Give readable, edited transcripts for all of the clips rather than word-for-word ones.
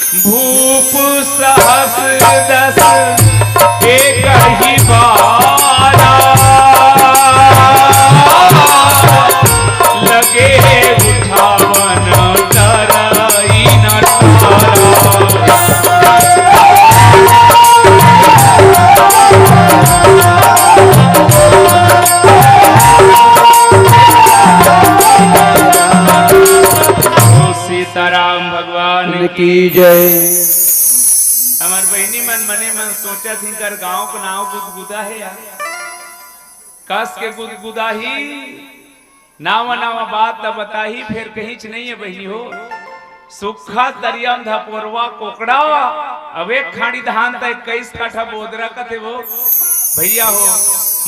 भूप सहस दस एक ही बारा लगे उठावन डरई न सीताराम भगवान की जय। हमार बहनी मन मने मन सोचा थी कर गांव का नाव गुदगुदा है यार, कस के गुदगुदा ही नावा नावा बात न बताही फिर कहीं नहीं है बहनी हो। सुखा तरियम धपोरवा कोकड़ा अवे खाड़ी धान तक 21 काठा बोदरा कथे वो भैया हो।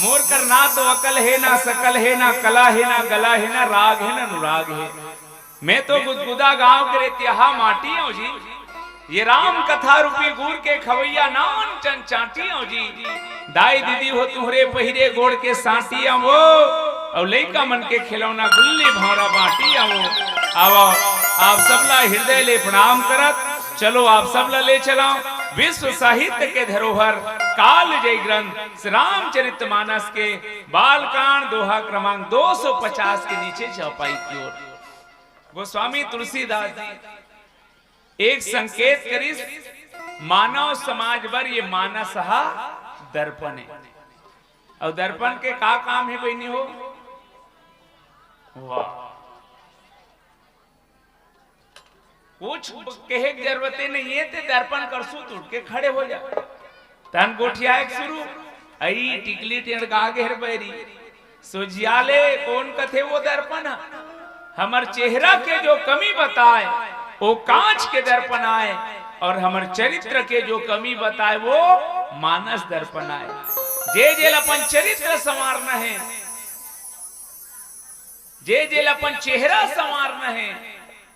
मोर कर ना तो अकल है ना सकल है ना कला है ना गला है ना राग है ना अनुराग है। मैं तो गुदगुदा गांव के रेतिहा माटी हूँ जी, ये राम कथा रूपी गुड़ के खवैया नावन चन चाटी हूँ जी। दाई दीदी हो तुहरे पहिरे गोड़ के साटी वो और लइका मन के खिलौना गुल्ली भौरा बाटी वो। आओ आप सबला हृदय ले प्रणाम करत चलो आप सबला ले चलाओ विश्व साहित्य के धरोहर काल जय ग्रंथ रामचरितमानस के बालकांड दोहा क्रमांक 250 के नीचे चौपाई की ओर गोस्वामी तुलसीदास जी एक संकेत करी मानव समाज पर ये मानस दर्पण है। और दर्पण के का काम है बहनी हो। वाह कुछ कहे की जरूरत नहीं है ते दर्पण करसू तुड़ के खड़े हो जा तन गोठिया एक शुरू आई टिकली टेढ़ गा घेर बैरी सोजियाले कौन कथे वो दर्पण हमर चेहरा के जो कमी बताए वो कांच के दर्पण आए और हमर चरित्र के जो कमी बताए वो मानस दर्पण आए। जे अपन चरित्र संवारना है, जे अपन चेहरा संवारना है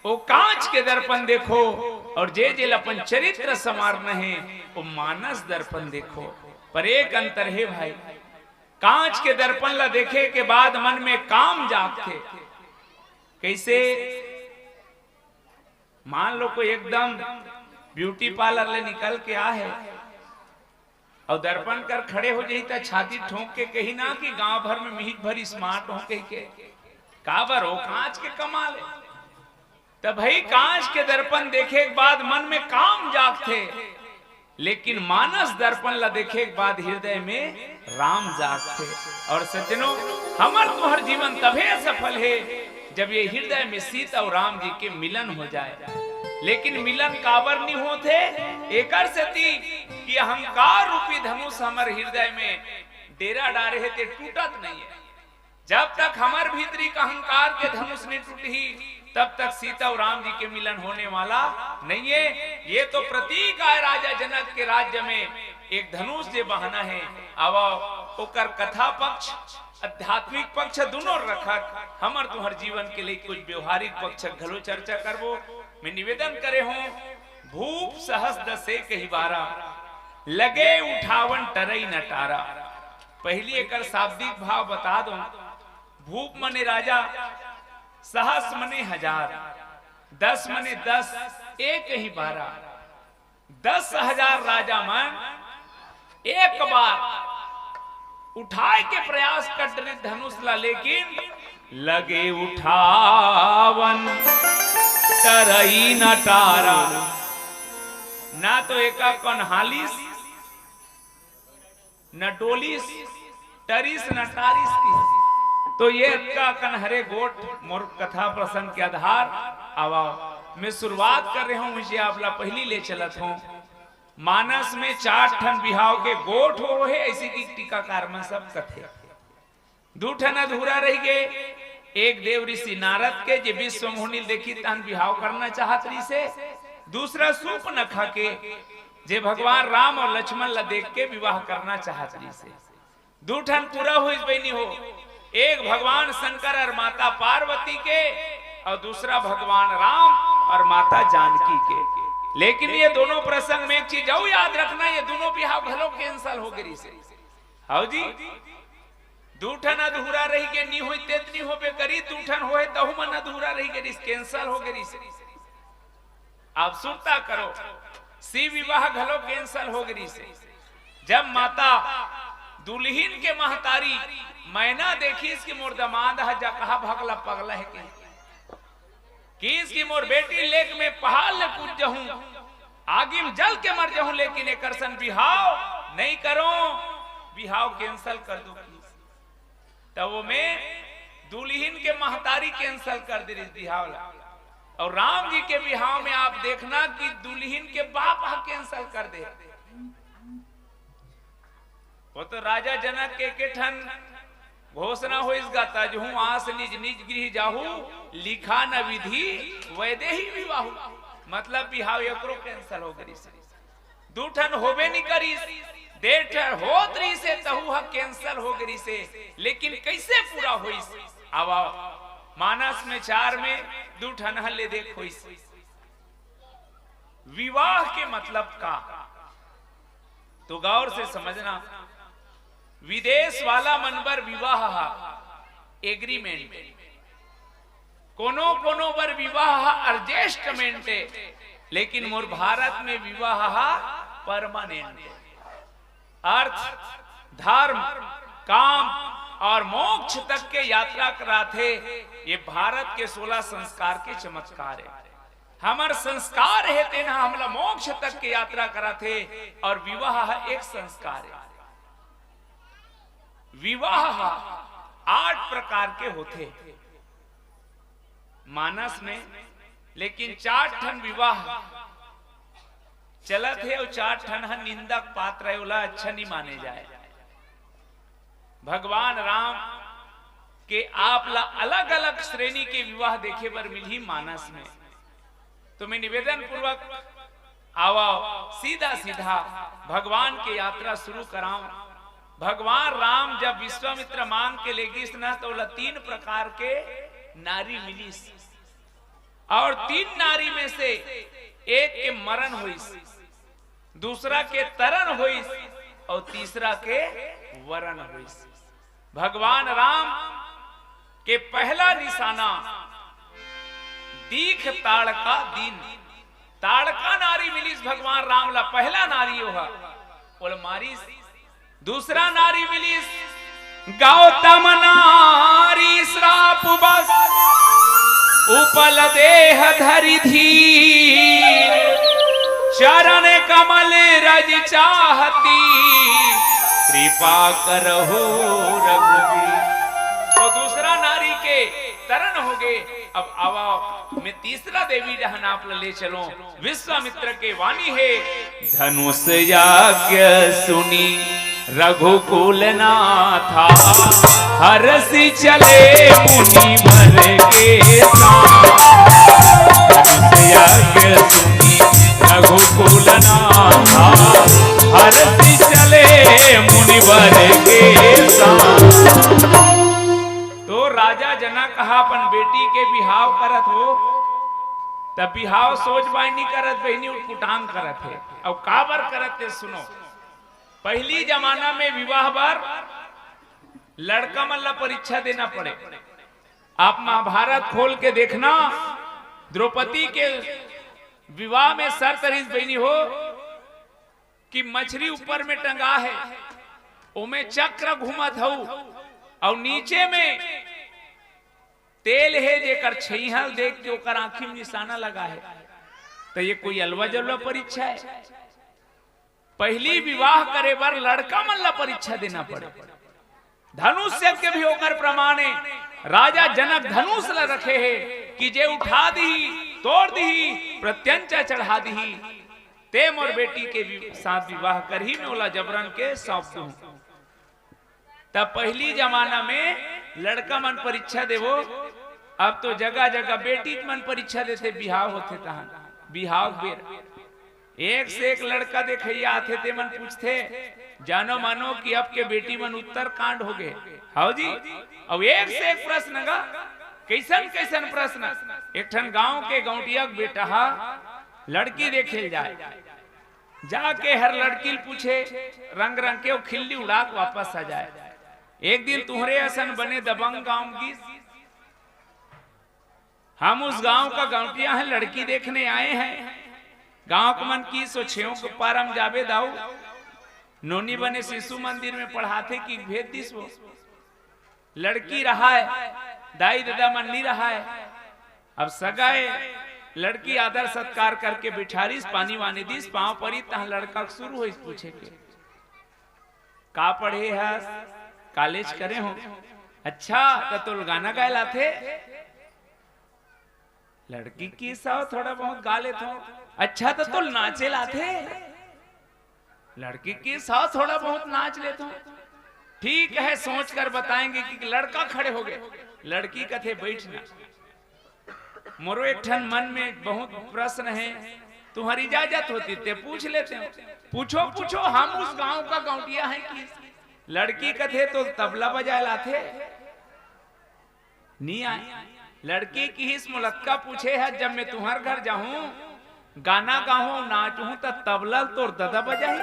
वो कांच के दर्पण देखो और जे अपन चरित्र संवारना है वो मानस दर्पण देखो। पर एक अंतर है भाई, कांच के दर्पण ला देखे के बाद मन में काम जागते। कैसे मान लो कोई एकदम ब्यूटी पार्लर ले निकल के आ है और दर्पण कर खड़े हो जाई तो छाती ठोंक के कही ना कि गांव भर में मिहित भरी स्मार्ट हो के काबर हो कांच के कमाल है। तब भाई कांच के दर्पण देखे के बाद मन में काम जागते, लेकिन मानस दर्पण ला देखे के बाद हृदय में राम जागते। और सज्जनों हमर तुहर जीवन तभे सफल है जब ये हृदय में सीता और राम जी के मिलन हो जाए। लेकिन मिलन काबर नहीं होते एकर से कि अहंकार रूपी धनुष हमर हृदय में डेरा डारे है ते टूटत नहीं है। जब तक हमार भीतरी का अहंकार के धनुष नहीं टूटी तब तक सीता और राम जी के मिलन होने वाला नहीं है। ये तो प्रतीक है राजा जनक के राज्य में एक धनुष जे बहाना है। अब ओकर कथा पक्ष आध्यात्मिक पक्ष दोनों रखा हमर तुहर जीवन के लिए कुछ व्यवहारिक पक्ष घलो चर्चा करबो। मैं निवेदन करे हूं भूप सहस दसे कही बारा लगे उठावन टरई नटारा। पहली एकर शाब्दिक भाव बता दो। भूप मने राजा, सहस मने हजार, 10 मने 10, एक ही बारा 10,000 राजा मन एक बार उठाए के प्रयास कर रहे धनुष ला, लेकिन लगे उठावन तरई न तारा। ना तो एका कन्हालिस न डोलिस टरिस न टारिस की। तो ये का कन्हरे गोट मोर कथा प्रसंग के आधार आवा मैं शुरुआत कर रहा हूं। मुझे आपला पहली ले चलत हूं। मानस में 4 ठन बिहाव के गोठ हो है ऐसी की टीकाकार में सब कथे। 2 ठन अधूरा रह गए। एक देव ऋषि नारद के जे विश्व मोहनील देखी तन बिहाव करना चाहत रही से, दूसरा सूर्पनखा के जे भगवान राम और लक्ष्मण ला देख के विवाह करना चाहत रही से। 2 ठन पूरा हुई बनी हो। एक भगवान शंकर और माता पार्वती के और दूसरा भगवान राम और माता जानकी के। लेकिन ये दोनों प्रसंग में एक चीज और याद रखना, ये दोनों बिहाव घलो कैंसल हो गई से। हाउ जी 2 ठन अधूरा रही के नहीं होई तेत नहीं होबे करी, 2 ठन होए तहु मन अधूरा रही के कैंसल हो गई से। आप सुनता करो सी विवाह घलो कैंसल हो गई से। जब माता दुल्हीन के महतारी मैना देखी इसकी मोर दमाद है जा कहा भगला पगला है कि इसकी मोर बेटी लेक में पहाड़ ले कूद जाऊं आगे में जल के मर जाऊं, लेकिन एक करसन बिहाव नहीं करो, बिहाव कैंसल कर दो। तब वो में दुल्हीन के महतारी कैंसल कर दे बिहाव। और राम जी के बिहाव में आप देखना कि दुल्हीन के बाप कैंसल कर दे। वो तो राजा जनक के ठन घोषणा हो इस गाता जो हूं आस निज निज गृह जाहू लिखा न विधि वैदे ही विवाह। मतलब बिहाव एकरो कैंसल हो गई से। दूठन होबे नहीं करी, डेढ़ होत रही से तहु कैंसल हो गई से। लेकिन कैसे पूरा होई अब मानस में 4 में दूठन हल्ले देख होई। विवाह के मतलब का तो गौर से समझना। विदेश वाला मनबर विवाह एग्रीमेंट, कोनो कोनो बर विवाह एडजस्टमेंट, लेकिन मोर भारत में विवाह परमानेंट। अर्थ धर्म काम और मोक्ष तक के यात्रा कराथे। ये भारत के 16 संस्कार के चमत्कार है। हमार संस्कार है तेना हमला मोक्ष तक के यात्रा कराथे और विवाह एक संस्कार है। विवाह 8 प्रकार के होते मानस में, लेकिन 4 ठन विवाह चलत है और 4 ठन निंदक पात्र है, उला अच्छा नहीं माने जाए। भगवान राम के आपला अलग अलग श्रेणी के विवाह देखे बर मिली मानस में। तो मैं निवेदन पूर्वक आवा सीधा सीधा भगवान के यात्रा शुरू कराऊं। भगवान राम जब विश्वामित्र मांग के ले गई ना तो 3 प्रकार के नारी मिली और 3 नारी में से एक के मरण हुई, दूसरा के तरन हुई और तीसरा के वरण हुई। भगवान राम के पहला निशाना दीख ताड़का दिन, ताड़का नारी मिली भगवान राम ला पहला नारी हो मारी। दूसरा नारी मिली गौतम नारी श्राप बस उपल देह धरि धीर, चरण कमल रज चाहती कृपा करहु रघुवीर। तो दूसरा नारी के तरन हो गए। अब आवा मैं तीसरा देवी जहां आप ले चलो। विश्वामित्र के वाणी है धनुष याज्ञ सुनी रघुकुल नाथा, हरसि चले मुनि वर के साथ। धनुष याज्ञ सुनी रघुकुल नाथा, हरसि चले मुनि वर के साथ। तो राजा जनक कहा अपन बेटी के बिहाव करत हो, तब बिहाव सोच बाई नहीं करत बहनी उटपुटांग करत है। अब काबर करत है सुनो। पहली जमाना में विवाह बार लड़का मन ला परीक्षा देना पड़े। आप महाभारत खोल के देखना, द्रौपदी के विवाह में शर्त रिस बहनी हो कि मछली ऊपर में टंगा है, उमे चक्र घूमत हो और नीचे में तेल है जेकर छईहल देख के ओकर आंखी में निशाना लगा है। तो ये कोई अलवा जलवा परीक्षा है। पहली विवाह करे बार लड़का मन ला परीक्षा देना पड़े। धनुष के भी होकर प्रमाणे राजा जनक धनुष ला रखे है कि जे उठा दी तोड़ दी प्रत्यंचा चढ़ा दी ते मोर बेटी के साथ विवाह कर ही में ओला जबरन के सौंप दूं। तब पहली जमाना में लड़का मन परीक्षा देवो। अब तो जगह जगह बेटी मन परीक्षा देते, बिहाव होते तहन बिहाव बेर एक से एक लड़का देखैया आते थे मन पूछते जानो मानो कि अब के बेटी मन उत्तर कांड हो गए। हाँ जी। अब एक से एक प्रश्न गा, कैसन कैसन प्रश्न। एक ठन गांव के गौटिया बेटा हा लड़की देखे जाए, जाके हर लड़की पूछे रंग रंग के खिल्ली उड़ा वापस आ जाए। एक दिन तुम्हारे असन बने दबंग गांव की, हम उस गांव का गौटिया है लड़की देखने आए हैं। गांव के मन की सो छेव के पारम जावे दाऊ नोनी बने शिशु मंदिर में पढ़ाते कि भेद दिस वो लड़की रहा है दाई दादा मन नहीं रहा है। अब सगाए लड़की आदर सत्कार करके बिठारीस पानी वानी दिस पांव परी तह लड़का शुरू हो पूछे के का पढ़े है कॉलेज करे हो अच्छा तो गाना गाए लाथे लड़की की साव थोड़ा बहुत गा लेते हो अच्छा तो नाचे लाथे लड़की की साव थोड़ा बहुत नाच लेते हो ठीक है सोच कर बताएंगे कि लड़का खड़े हो गए लड़की कथे बैठना मोरो एक ठन मन में बहुत प्रश्न है तुम्हारी इजाजत होती ते पूछ लेते हैं पूछो पूछो हम उस गांव का गांवटिया है कि लड़की कथे तो तबला बजाए लाथे नहीं आए लड़की की ही मुलक्का पूछे है जब मैं तुम्हार घर जाऊं गाना गाऊं नाचूं तो तबला तो दादा बजाई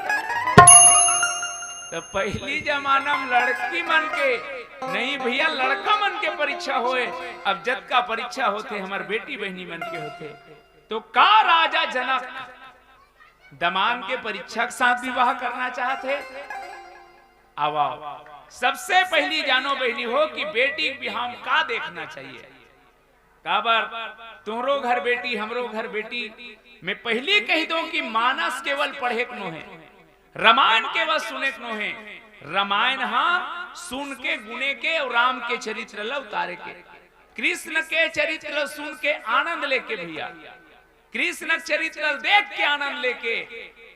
तो पहली जमाना में लड़की मन के नहीं भैया लड़का मन के परीक्षा होए अब जद का परीक्षा होते हमारे बेटी बहनी मन के होते तो का राजा जनक दमान के परीक्षा के साथ विवाह करना चाहते आवाओ सबसे पहली जानो बहनी हो कि बेटी बिहाम का देखना चाहिए काबर तुम्हारो घर बेटी हमरो घर बेटी मैं पहली कह दूं कि मानस केवल पढ़े नो है रामायण केवल सुने नो है रामायण हाँ सुन के गुने के और राम के चरित्र ल उतारे के कृष्ण के चरित्र सुन के आनंद लेके भैया कृष्ण चरित्र देख के आनंद लेके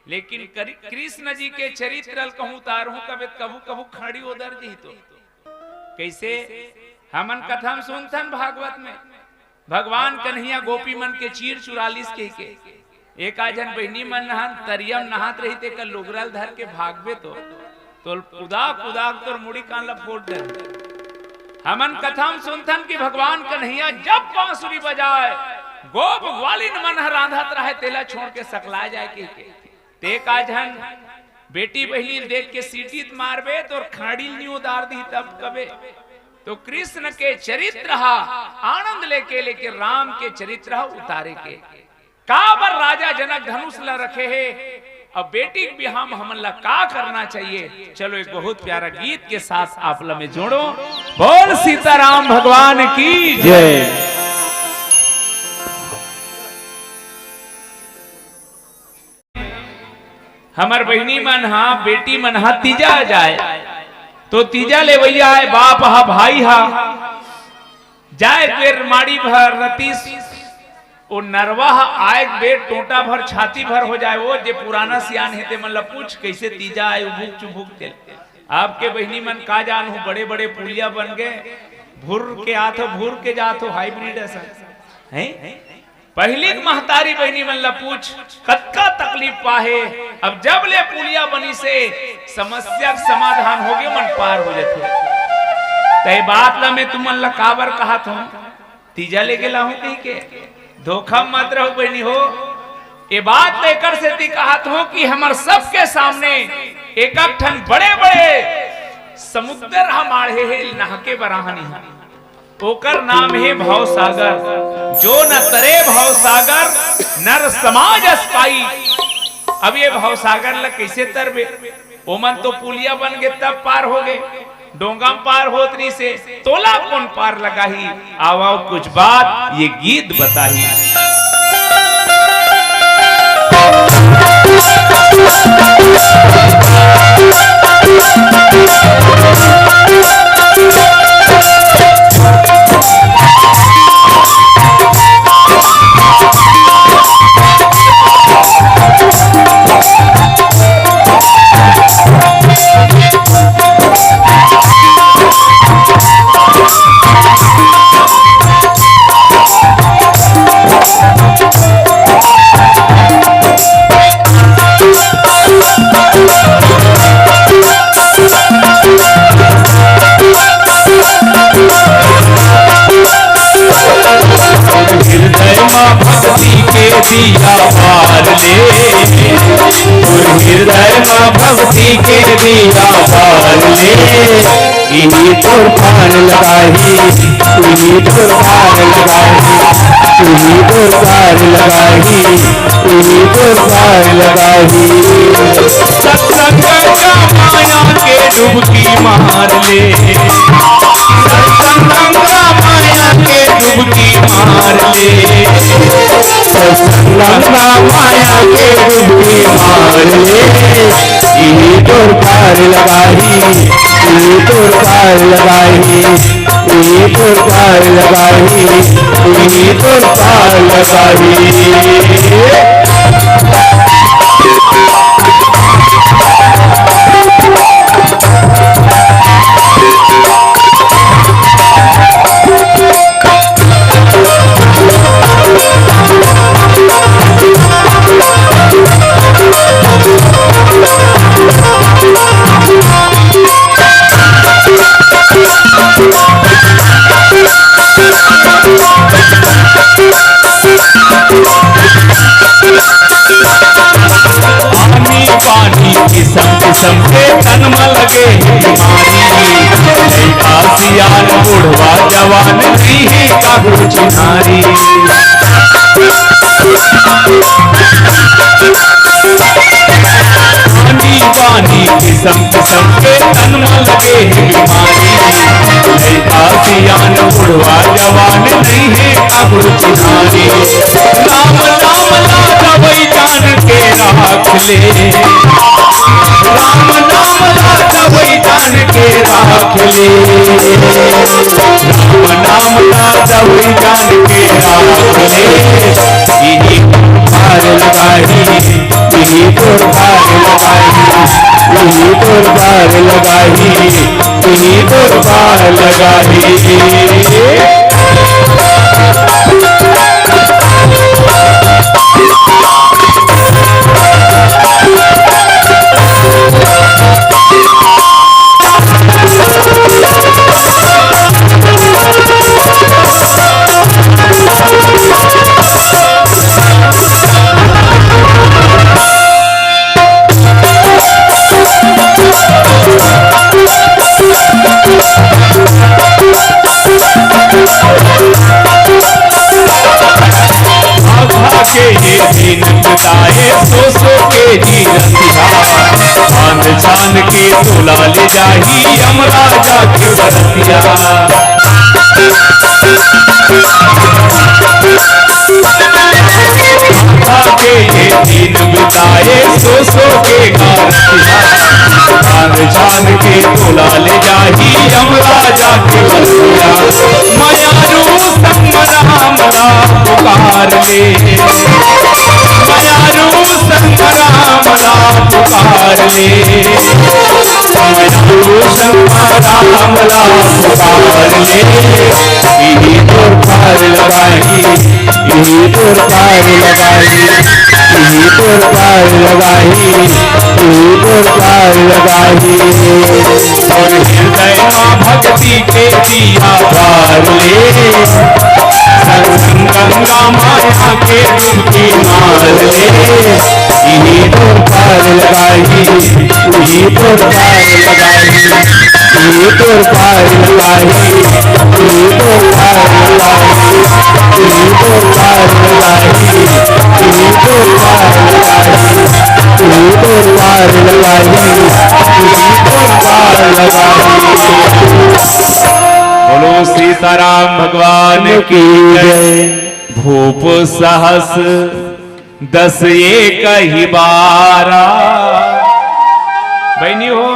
लेकिन कृष्ण जी के चरित्र कहूं उतारू कभी कभू कभू खड़ी उधर जी तो कैसे हमन कथा सुनथन भागवत में भगवान कन्हैया गोपी मन के चीर 44 के एक आजन बहनी मन नहन तरियम नहात रही ते कल लोगरल धर के भागवे तो उदाक उदाक तोर मुड़ी कान ला फोड़ दे हमन कथाम सुनथन कि भगवान कन्हैया जब बांसुरी बजाए गोप ग्वालिन मन रांधत रहे तेला छोड़ के सकला जाए के ते काजन बेटी बहनी देख के सीटी मारबे तो खाड़ी नहीं उतार दी तब कबे तो कृष्ण के चरित्र आनंद लेके राम के चरित्र उतारे के काबर राजा जनक धनुष ला रखे है अब बेटी भी हमन ला का करना चाहिए चलो एक बहुत प्यारा गीत के साथ आप ला में जोड़ो बोल सीताराम भगवान की जय। हमार बहनी मन हा बेटी मन हा तीजा जाए तो तीजा ले भैया है बाप हा भाई हा जाए बेर माड़ी भर रतीस वो नरवा आए बेर टोटा भर छाती भर हो जाए वो जे पुराना सियान है ते मतलब पूछ कैसे तीजा आए उभुक चुभुक के आपके बहनी मन का जान हो बड़े बड़े पुलिया बन गए भूर के आथो भूर के जाथो हाइब्रिड है पहली महतारी बहनी मन ला पूछ कतका तकलीफ पाहे अब जब ले पुलिया बनी से समस्या का समाधान हो गए मन पार हो जाते तय बात ला मैं तुमन ला काबर कहा था तीजा लेके लाऊं कहीं के धोखा मत रहो बहनी हो ये बात लेकर से ती कहा था कि हमार सबके सामने एक ठन बड़े बड़े समुद्र हमारे है नहके बराहनी है ओकर नाम है भव सागर जो न तरे भव सागर नर समाज अस्पाई। अब ये भव सागर ला कैसे तरबे ओमन तो पुलिया बन गए तब पार हो गए डोंगम पार होतरी से तोला कौन पार लगा ही आवाओ कुछ बात ये गीत बताही। दिया पार ले हृदय में भक्ति के दिया पार ले इन्हीं तूफान लगाही इन्हीं तूफान लगाही इन्हीं तूफान लगाही यही तो पार लगाही। सत्संग गंगा माया के डुबकी मार ले, सत्संग गंगा माया के डुबकी मार ले, सत्संग गंगा माया के डुबकी मार ले, यही तो पार लगाही, यही तो पार लगाही, यही तो पार लगाही, यही तो पार लगाही। किस्म किस्म के तन में लगे बीमारी, आसियान बुढ़वा जवान नहीं है काबू चिनारी। पानी पानी किस्म किस्म के तन में लगे बीमारी, आसियान बुढ़वा जवान नहीं है काबू चिनारी। राम नाम ला दवाई जान के राख ले, राम नाम ला दवाई जान के राख ले, राम नाम ला दवाई जान के राख ले, यही पार लगाही, यही तो पार लगाही, यही तो पार लगाही, यही तो पार लगाही। छान के तोला ले जाही यमराजा के बरतिया, के ये दिन बिताए सो के गारतिया, छान के तोला ले जाही यमराजा के बरतिया। मायारू संग राम ला पुकार ले, मायारू संग राम ला पुकार ले, मायारू संग राम ला पुकार ले, यही तो पार लगाही, यही तो पार लगाही, यही तो पार लगाही, यही तो पार लगाही। और हृदय मां भक्ति के दिया पार ले, गंगा माया के डुबकी मार ले, यही तो पार लगाही, यही तो पार लगाही, यही तो पार लगाही, यही तो पार लगाही, यही तो पार लगाही, यही तो पार लगाही, यही तो पार लगाही, यही तो पार लगाही। बोलो सीताराम भगवान की जय। भूप सहस 10 एक ही बारा। बहनी हो,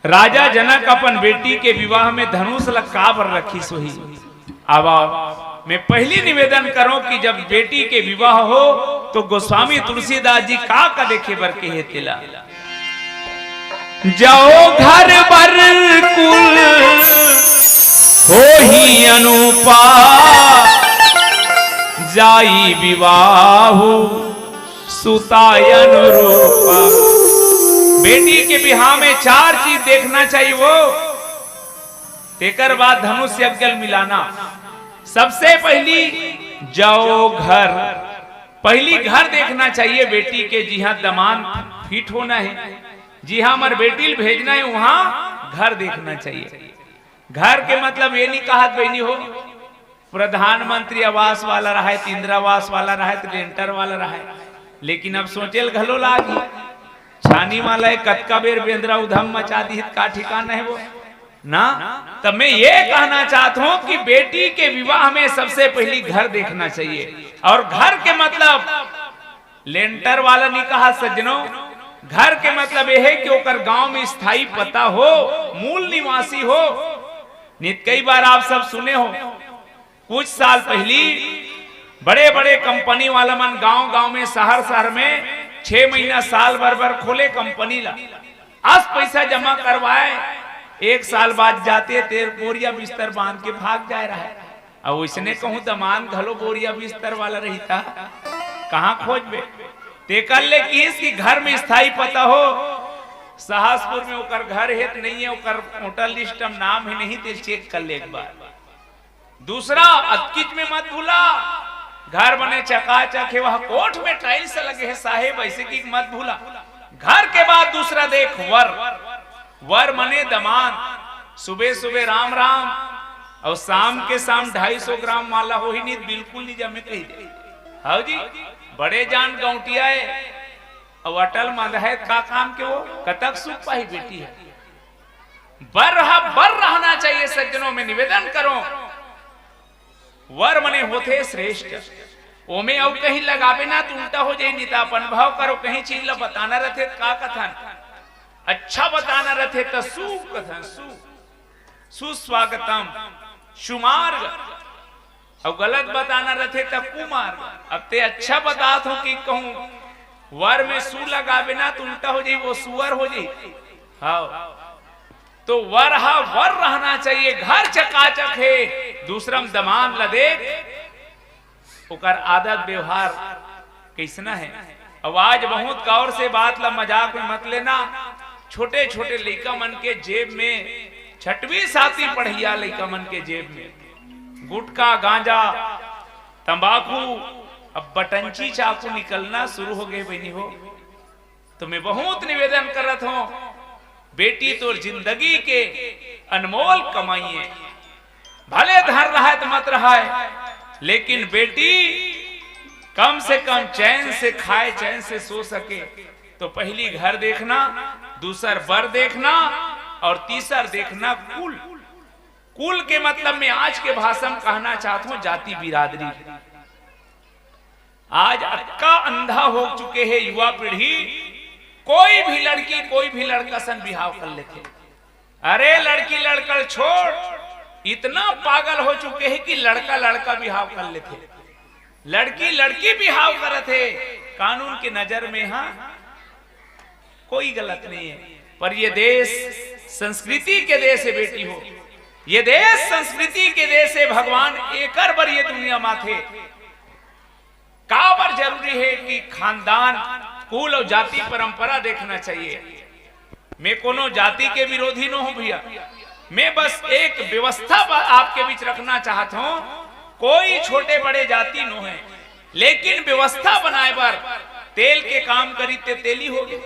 राजा जनक अपन बेटी के विवाह में धनुष लक्का पर रखी सोही। अब मैं पहली निवेदन करूं कि जब बेटी के विवाह हो तो गोस्वामी तुलसीदास जी का देखे बर के हेतिला, जाओ घर बर कुल हो ही अनुपा, जाई विवाहु सुतायन रूपा। बेटी के विवाह में 4 चीज देखना चाहिए, वो तेकर बाद धनुष यज्ञ मिलाना। सबसे पहली जाओ घर, पहली घर देखना चाहिए बेटी के, जी हाँ दमान फिट होना है, जी हाँ हमारे बेटी भेजना है, वहां घर देखना चाहिए। घर के मतलब ये नहीं कहा बहनी हो प्रधानमंत्री आवास वाला रहा है, इंदिरावास वाला रहा है, लेंटर वाला रहा है, लेकिन अब सोचेल घलो लागी छानी वाला है कतका बेर बेंद्रा उधम मचा दी का ठिकाना है वो ना। तब मैं ये कहना चाहता हूं कि बेटी के विवाह में सबसे पहली घर देखना चाहिए, और घर के मतलब लेंटर वाला नहीं कहा सज्जनों, घर के मतलब यह है कि ओकर गांव में स्थायी पता हो, मूल निवासी हो। नित कई बार आप सब सुने हो, कुछ साल पहली बड़े बड़े कंपनी वाला मन गांव गांव में शहर शहर में 6 महीना साल भर खोले कंपनी ला, आज पैसा जमा करवाए, 1 साल बाद जाते तेर बोरिया बिस्तर बांध के भाग जा रहा है। अब उसने कहूं दमान घलो बोरिया बिस्तर वाला रही था, कहां खोजबे ते कर ले कि इसकी घर में स्थायी पता हो। सहसपुर में ओकर घर है तो नहीं है, ओकर होटल लिस्ट में नाम है नहीं, ते चेक कर ले एक बार। दूसरा अतकिच में मत भूला, घर बने चकाचक है, वह कोठ में टाइल्स लगे है साहेब, ऐसे की मत भूला। घर के बाद दूसरा देख वर, वर मने दमान, सुबह सुबह राम राम और शाम के शाम 250 ग्राम माला हो ही नहीं, बिल्कुल नहीं जमे कही दे। हाँ जी, बड़े जान गौटिया है और अटल मंद है का काम के वो कतक सुख पाई बेटी है। बर रहना चाहिए सज्जनों में निवेदन करो, वर मने होते श्रेष्ठ, ओमे और कहीं लगावे ना तो उल्टा हो जाए, नितापन भाव करो, कहीं चीज ला बताना रहते का कथन अच्छा बताना रहते तो सुकथन सुस्वागतम सुमार्ग, और गलत बताना रहते तो कुमार्ग। अब ते अच्छा बतात हो कि कहूं वर में सु लगावे ना तो उल्टा हो जाए, वो सुअर हो जाए। हाँ तो वर रहना चाहिए, घर चकाचक है, दूसरा दमान ला देख ओकर आदत व्यवहार कैसना है। अब आज बहुत गौर से बात ला मजाक में मत लेना, छोटे छोटे लड़का मन के जेब में 6वीं 7वीं पढ़िया लड़का मन के जेब में गुटखा गांजा तंबाकू, अब बटंची चाकू निकलना शुरू हो गए बहनी हो। तो मैं बहुत निवेदन करत हूं, बेटी तो जिंदगी के अनमोल कमाई है, भले धर रहा है तो मत रहा है, लेकिन बेटी कम से कम चैन से खाए, चैन से सो सके। तो पहली घर देखना, दूसर बर देखना, और तीसर देखना कुल। कुल के मतलब में आज के भाषण कहना चाहता हूं जाति बिरादरी। आज अक्का अंधा हो चुके हैं युवा पीढ़ी, कोई भी लड़की कोई भी लड़का सन बिहाव कर लेते। अरे लड़की लड़का छोड़, इतना पागल हो चुके हैं कि लड़का लड़का बिहाव कर लेते, लड़की लड़की बिहाव करते। कानून की नजर में हाँ कोई गलत नहीं है, पर ये देश संस्कृति के देश है बेटी हो, ये देश संस्कृति के देश है। भगवान एकर बर ये दुनिया माथे काबर जरूरी है कि खानदान कुल और जाति परंपरा देखना चाहिए। मैं कोनो जाति के विरोधी न हूं भैया, मैं बस एक व्यवस्था आपके बीच रखना चाहता हूं। कोई छोटे बड़े जाति न है, लेकिन व्यवस्था बनाए बर तेल के काम करी ते तेली हो गए,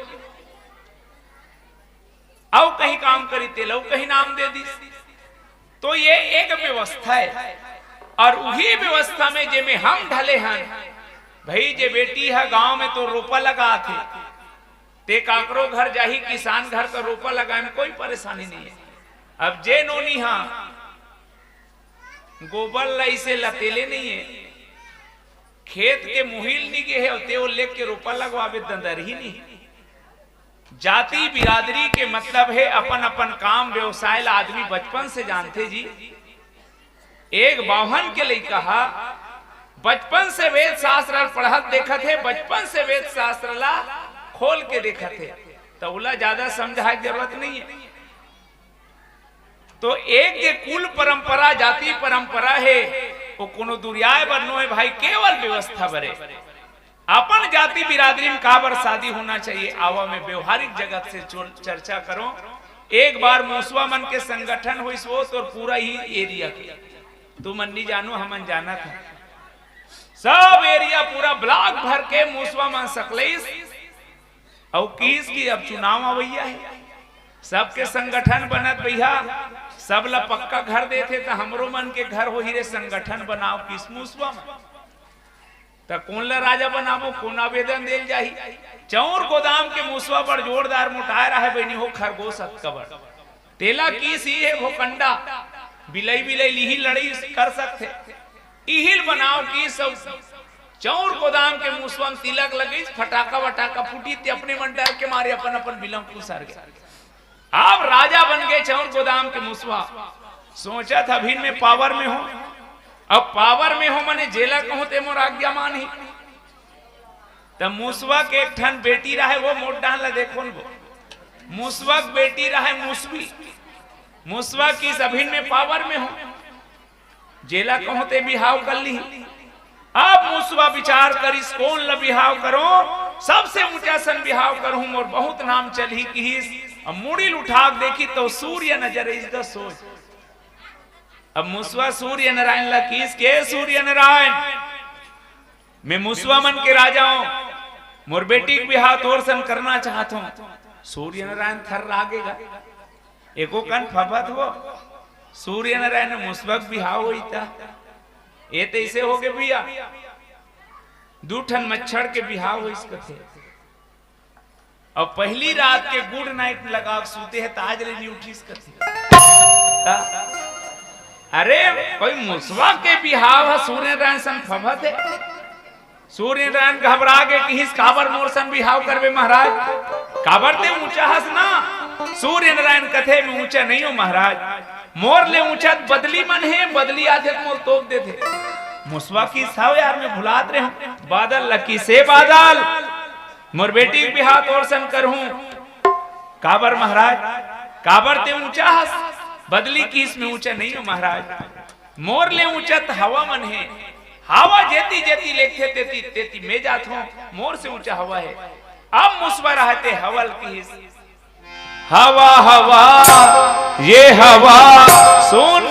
और कहीं काम करी तेल और कहीं नाम दे दी। तो ये एक व्यवस्था है, और वही व्यवस्था में जे में हम ढले हैं भाई। जे बेटी है गांव में तो रोपा लगा थे, ते काकरो घर जाही किसान घर तो रोपा लगाए में कोई परेशानी नहीं है। अब जे नोनी हाँ गोबर लाई से लतेले नहीं है, खेत के मुहिल नहीं गए है, ते वो लेके रोपा लगवावे दंदर ही नहीं। जाति बिरादरी के मतलब है अपन अपन काम व्यवसाय ला आदमी बचपन से जानते जी। एक बाहन के लिए कहा बचपन से वेद शास्त्र पढ़त देखा थे, बचपन से वेद शास्त्र ला खोल के देखा थे, तो उला ज्यादा समझाए जरूरत नहीं है। तो एक ये कुल परंपरा जाति परंपरा है, वो कोनो दुरियाए बनो है भाई, केवल व्यवस्था बरे। अपन जाति बिरादरी में काबर शादी होना चाहिए, आवा में व्यवहारिक जगत से चर्चा करो। एक बार मूसवा मन के संगठन हुई वो तो पूरा ही एरिया के, तू मन नहीं जानो हमन जाना था, सब एरिया पूरा ब्लॉक भर के मूसवा मन सकलेस और किस की अब चुनाव आवैया है, सबके संगठन बनत भैया, सब ला पक्का घर देते तो हमरो मन के घर हो ही रे, संगठन बनाओ किस मुसवा में तो कौन ला राजा बनाबो, कौन आवेदन देल जाही। चौर गोदाम के मुसवा पर जोरदार मुटाए रहा है बहनी हो खरगोश कबर तेला की सी है वो कंडा बिलई बिलई लिही लड़ी कर सकते इहिल बनाओ की सब चौर गोदाम के मुसवा में तिलक लगी फटाका वटाका फूटी ते अपने मन डर के मारे अपन अपन बिलम कुसर गए। अब राजा बन गए चौर गोदाम के मुसवा। सोचा था भिन में पावर में हो, अब पावर में हो मने जेला कहूं ते मोर आज्ञा मान ही। तब मुसवा के एक ठन बेटी रहे वो मोट डाल देखो वो मुसवा बेटी रहे मुसवी, मुसवा की सभिन में पावर में हो जेला कहूं ते बिहाव कर ली। अब मुसवा विचार करिस कौन ला बिहाव करो, सबसे ऊंचा सन बिहाव करूं और बहुत नाम चली किस। अब मुड़िल उठा देखी तो सूर्य नजर इसका सोच। अब मुसवा सूर्य नारायण ला किस के सूर्य नारायण मैं मुसवा मन के राजा हूं, मोर बेटी के बिहाव तोर सन करना चाहता हूं। सूर्य नारायण थर लागेगा एको कन फबत हो सूर्य नारायण मुसवा बिहाव होई था ये तैसे हो गए भैया दू ठन मच्छर के बिहाव हो इसका थे। अब पहली रात के गुड नाइट लगा सूते है ताज रे नहीं उठी इसका थे। अरे कोई मुसवा के बिहाव है सूर्य नारायण सन फबत है। सूर्य नारायण घबरा गए कि हिस काबर मोर सन बिहाव करवे महाराज, काबर ते ऊंचा हस ना। सूर्य नारायण कथे में ऊंचा नहीं हो महाराज, मोर ले ऊंचा बदली मन है, बदली आधे मोर तोप दे थे। मुसवा की साव यार में भुलात रहे बादल लकी से बादल मोर बेटी के बिहाव तोर सन करहूं। काबर महाराज, काबर ते ऊंचा हस, बदली की इसमें ऊंचा नहीं हो महाराज। मोर ले ऊंचा हवा मन है, हवा जेती जेती लेखे तेती तेती मैं जात हूं, मोर से ऊंचा हवा है। अब मुसवा रहते हवल की हवा हवा ये हवा सुन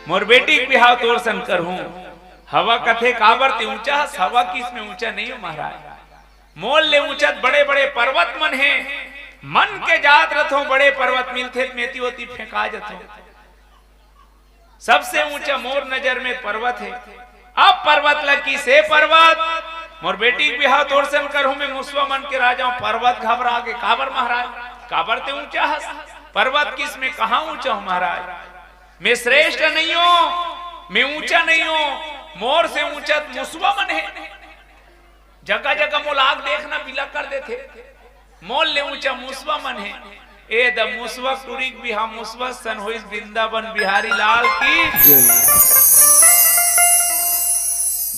मोर बेटी के बिहाव तोर सन करहूं। हवा कथे काबर ते ऊंचा हस, हवा की इसमें ऊंचा नहीं हो महाराज। मोल ले ऊंचा बड़े बड़े पर्वत मन है, मन के जात रथो बड़े पर्वत मिलते मेती होती फेंका जथो। सबसे ऊंचा मोर नजर में पर्वत है। अब पर्वत लकी से पर्वत मोर बेटी के बिहाव तोर सन करहूं मैं मुसवा मन के राजा हूं। पर्वत घबरा के काबर महाराज, काबर ते ऊंचा हस, पर्वत किस में कहां ऊंचा हूं महाराज। मैं श्रेष्ठ नहीं हूं, मैं ऊंचा नहीं हूं, मोर से ऊंचा मुसवा मन है। जगह जगह मोल आग देखना बिला कर देते, मोल ले ऊंचा मुसवा मन है। ए द मुसवा टूरिक बिहा मुसवा सन होइस वृंदावन बिहारी लाल की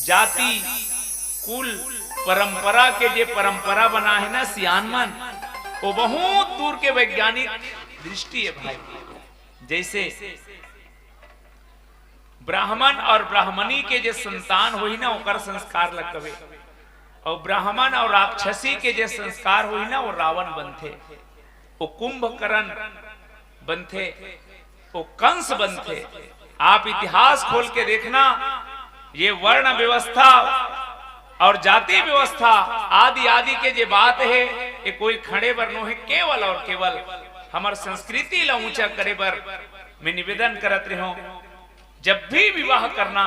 जाति कुल परंपरा के जे परंपरा बना है ना सियान मन, वो बहुत दूर के वैज्ञानिक दृष्टि है भाई। जैसे ब्राह्मण और ब्राह्मणी के जे संतान होई ना ओकर संस्कार लगवे, और ब्राह्मण और राक्षसी के जे संस्कार होई ना वो रावण बनथे, वो कुंभकर्ण बनथे, वो कंस बनथे। आप इतिहास खोल के देखना, ये वर्ण व्यवस्था और जाति व्यवस्था आदि आदि के जे बात है ये कोई खड़े बर नो है, केवल और केवल हमार संस्कृति ला ऊंचा करे बर मैं निवेदन करत रहो। जब भी विवाह करना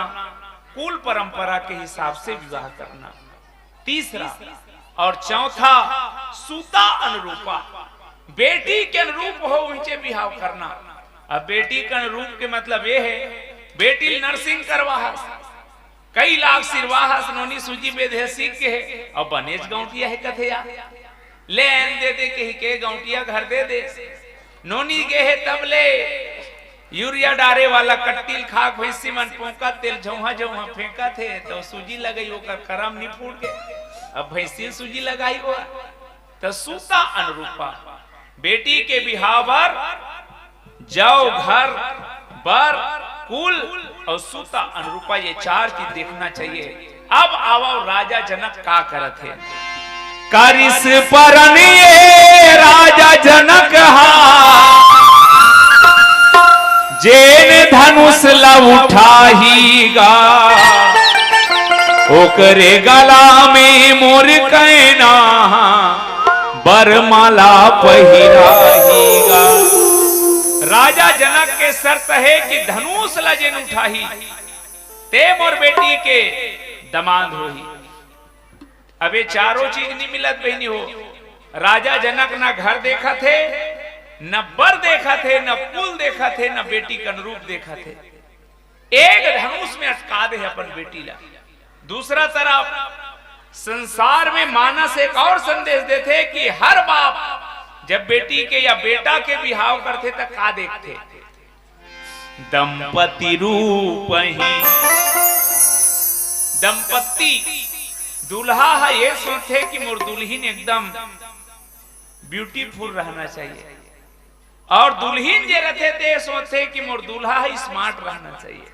कुल परंपरा के हिसाब से विवाह करना। तीसरा और चौथा सूता अनुरूपा, बेटी के अनुरूप हो ऊंचे विवाह करना। अब बेटी के अनुरूप के मतलब ये है बेटी नर्सिंग करवा कई लाख सिरवाह नोनी सूजी बेधे सीख के है और बनेज गौटिया है कथेया ले दे दे के गौटिया घर दे दे नोनी के है तब ले यूरिया डारे वाला कट्टिल खाक भैंसी मन पोका तेल झौहा झौहा फेंका थे तो सूजी लगाई ओकर करम नहीं फूट गए। अब भैंसी सूजी लगाई हो तो सूता अनुरूपा बेटी के बिहाव पर जाओ घर बर कुल और सूता अनुरूपा ये चार चीज देखना चाहिए। अब आओ राजा जनक का करत है करिस परनिये राजा जनक जेन धनुष ला उठाहीगा ओकरे गला में मोर कैना बरमाला पहिराहीगा। राजा जनक के शर्त है कि धनुष लजेन उठाही ते मोर बेटी के दमाद होही। अब ये चारों चीज नहीं मिलत बहनी हो। राजा जनक ना घर देखा थे, न बर देखा थे, न पुल देखा थे, न बेटी का अनुरूप देखा थे। एक धनुष में अटका दे अपन बेटी ला। दूसरा तरफ संसार में मानस एक और संदेश देते कि हर बाप जब बेटी के या बेटा के बिहाव करते तक का देखते, दंपति रूप ही दंपति दूल्हा है ये सोचे कि मोर दुल्हीन एकदम ब्यूटीफुल रहना चाहिए, और दुल्हीन जे रहते थे सोचे कि मोर दूल्हा है स्मार्ट रहना चाहिए।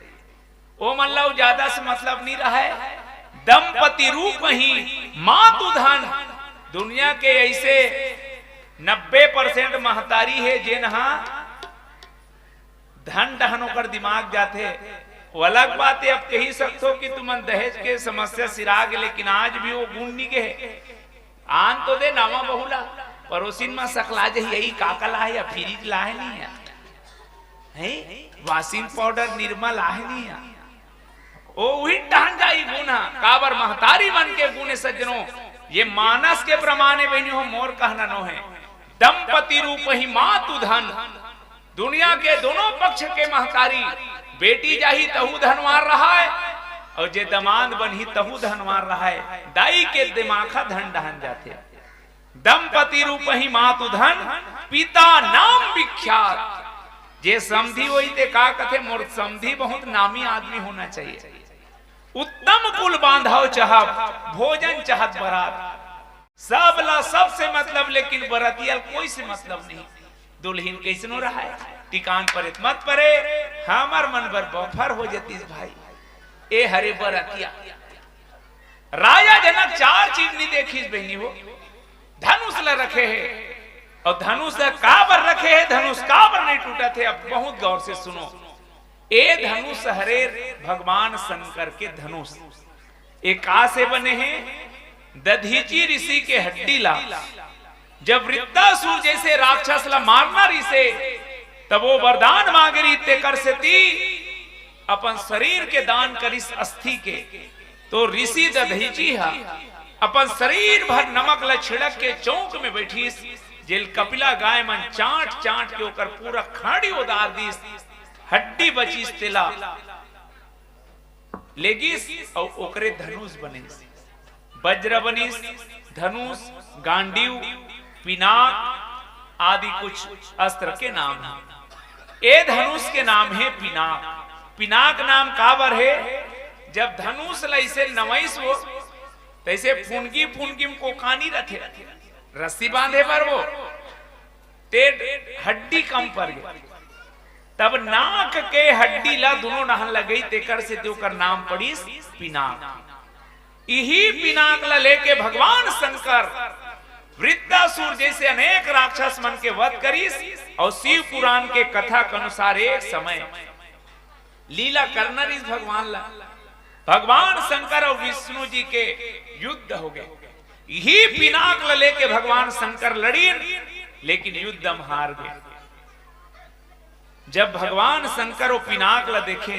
वो मतलब ज्यादा से मतलब नहीं रहा है। दंपति रूप ही मातु धन। दुनिया के ऐसे 90% महतारी है जे नहा धन दहनों कर दिमाग जाते। वो अलग बात है, अब कही सकते हो कि तुम दहेज के समस्या सिरा गए, लेकिन आज भी वो गुण नहीं गए। आन तो दे नामा बहुला पड़ोसिन में सकला जे यही काकला है या फ्रिज लाहे नहीं है, वाशिंग पाउडर निर्मा लाहे नहीं है। ओ वही टहन जाई गुना काबर महतारी मन के गुने सज्जनों। ये मानस के प्रमाणे बहनी हो मोर कहना नो है। दंपति रूप ही मातु धन। दुनिया के दोनों पक्ष के महतारी बेटी जाही तहु धनवार रहा है, और जे दमाद बनी तहु धनवार रहा है। दाई के दिमाखा धन दहन जाते। दंपति रूप ही मातु धन पिता नाम विख्यात। जे समधी वही ते का कथे मोर समधी बहुत नामी आदमी होना चाहिए। उत्तम कुल बांधव चाहब भोजन चाहत बरात। सबला सबसे मतलब, लेकिन बरतिया कोई से मतलब नहीं। दुल्हीन कैसनो रहा है टिकान पर मत परे हमर मन बर बफर हो जतीस भाई ए हरे बरतिया। राजा जनक चार चीज नहीं देखी बहनी हो। धनुष ला रखे है, और धनुष काबर रखे है, धनुष काबर नहीं टूटा थे। अब बहुत गौर से सुनो। ए धनुष हरे भगवान शंकर के धनुष एक का से बने हैं, दधीची ऋषि के हड्डी ला। जब वृत्तासुर जैसे राक्षस ला मारना ऋषि, तब वो वरदान मांगे रीते कर से ती अपन शरीर के दान करिस अस्थि के। तो ऋषि दधीची है अपन शरीर भर नमक ला छिड़क के चौक में बैठी, जेल कपिला गाय मन चाट चाट के ओकर पूरा खाड़ी उदार दीस, हड्डी बचीस तेला लेगिस, और ओकरे धनुष बनिस। वज्र बनिस, धनुष, गांडीव, पिनाक आदि कुछ अस्त्र के नाम है। ए धनुष के नाम है पिनाक। पिनाक नाम काबर है, जब धनुष लैसे नवैस हो तैसे फुनगी फुनगी को कानी रखे रस्सी बांधे पर वो ते हड्डी कम पर गए, तब नाक के हड्डी ला दोनों नहन लगई, तेकर से देकर नाम पड़ी पिनाक। यही पिनाक ला लेके भगवान शंकर वृत्तासुर जैसे अनेक राक्षस मन के वध करीस, और शिव पुराण के कथा के अनुसार एक समय लीला करना इस भगवान ला। भगवान शंकर और विष्णु जी के युद्ध हो गए। यही पिनाक ला लेके भगवान शंकर लड़ी, लेकिन युद्ध हम हार गए। जब भगवान शंकर और पिनाक ला देखे,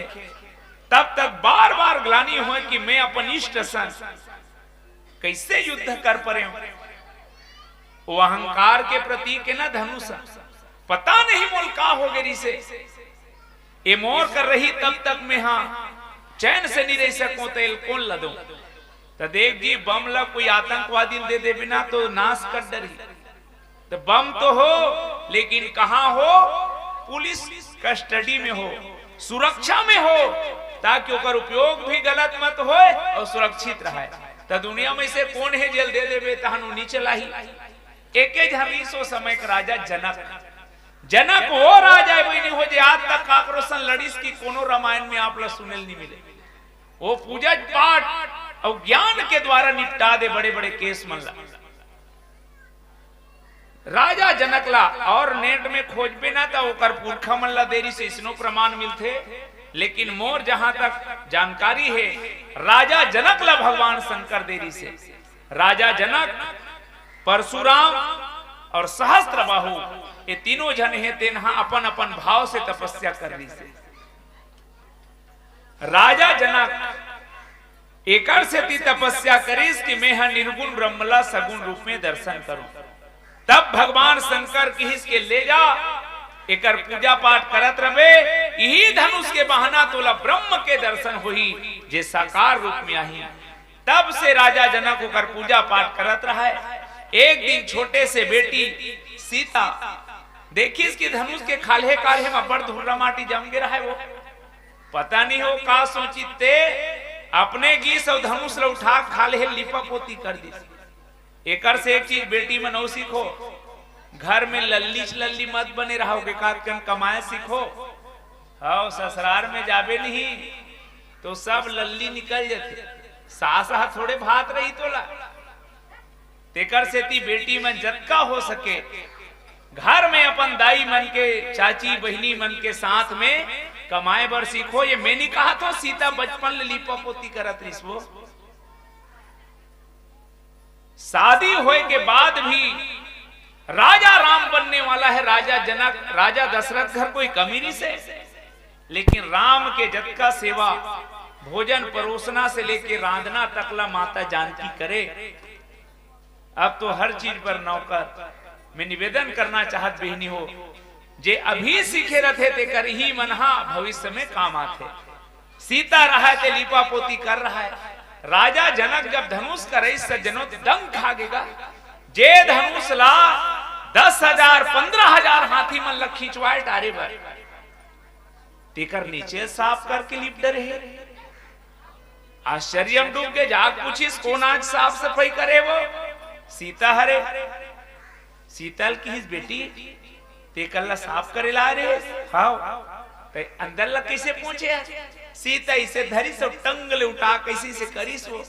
तब तक बार बार ग्लानि हुए कि मैं अपन इष्ट सन कैसे युद्ध कर परे हूं। वो अहंकार के प्रतीक है ना धनुष। पता नहीं मोल का हो गई से ये मोर कर रही, तब तक मैं हाँ चैन से नहीं रह सकूं, तेल कौन लदूं। तो देख जी बम ला कोई आतंकवादी दे दे बिना तो नाश कर डरी। तो बम तो हो, लेकिन कहां हो, पुलिस कस्टडी में हो, सुरक्षा में हो, ताकि ओकर उपयोग भी गलत मत हो और सुरक्षित रहे। तो दुनिया में से कौन है जेल दे देवे तहनु नीचे लाही। एके झरीसो समय का राजा जनक। जनक वो राजा बनी हो जे आज तक काकरोसन लड़ीस की कोनो रामायण में आप ला सुनेल नहीं मिले। वो पूजा पाठ और ज्ञान के द्वारा निपटा दे बड़े बड़े केस मन ला। राजा जनक ला और नेट में खोजबे ना था ओकर पुरखा मन ला देरी से इसनो प्रमाण मिलते, लेकिन मोर जहां तक जानकारी है राजा जनक ला भगवान शंकर देरी से। राजा जनक परशुराम और सहस्त्रबाहु ये तीनों जन है तेनहा अपन अपन भाव से तपस्या कर रही से। राजा जनक एकर से ती तपस्या करीस कि मैं हा निर्गुण ब्रह्मला सगुण रूप में दर्शन करूं। तब भगवान शंकर किहिस के ले जा एकर पूजा पाठ करत रहे, यही धनुष के बहाना तोला ब्रह्म के दर्शन हुई जे साकार रूप में आई। तब से राजा जनक होकर पूजा पाठ करत रहा है। एक दिन छोटे से बेटी सीता देखिस कि धनुष के खाल्हे काल्हे में बड़ धुर्रा माटी जम गे रहा है। वो पता नहीं हो का सोचित ते अपने गीस और धनुष ला उठा खाल्हे लिपा पोती कर दी। एकर से एक चीज बेटी में नौ सीखो, घर में लल्ली मत बने रहोगे, कान कमाए सीखो। हाँ ससुराल में जाबे नहीं तो सब लल्ली निकल जाते, सास थोड़े भात रही तोला। तेकर से ती बेटी मन जतका हो सके घर में अपन दाई मन के चाची बहिनी मन के साथ में कमाए बर सीखो। ये मैंने कहा तो सीता बचपन ले लिपा पोती करत रही। वो शादी होए के बाद भी राजा राम बनने वाला है राजा जनक, राजा दशरथ घर कोई कमी नहीं से, लेकिन राम के जतका सेवा भोजन परोसना से लेके रांधना तकला माता जानकी करे। अब तो हर चीज पर नौकर। मैं निवेदन करना चाहत बहनी हो जे अभी सीखे रहे ते कर ही मनहा भविष्य में काम आते। सीता रहा ते लिपा पोती कर रहा है। राजा जनक जब धनुष करे सज्जनों दंग खागेगा। जे धनुष ला 10,000 15,000 हाथी मन लग खींचवाए टारे भर तेकर नीचे साफ करके लिप डरे है। आश्चर्य में डूब के जाग पूछिस कौन आज साफ सफाई करे। वो सीता हरे सीतल की बेटी तेकल्ला साफ करे ला रे। हाँ तो अंदर ला कैसे पहुंचे सीता इसे धरी सब टंग ले उठा कैसी से करीस। वो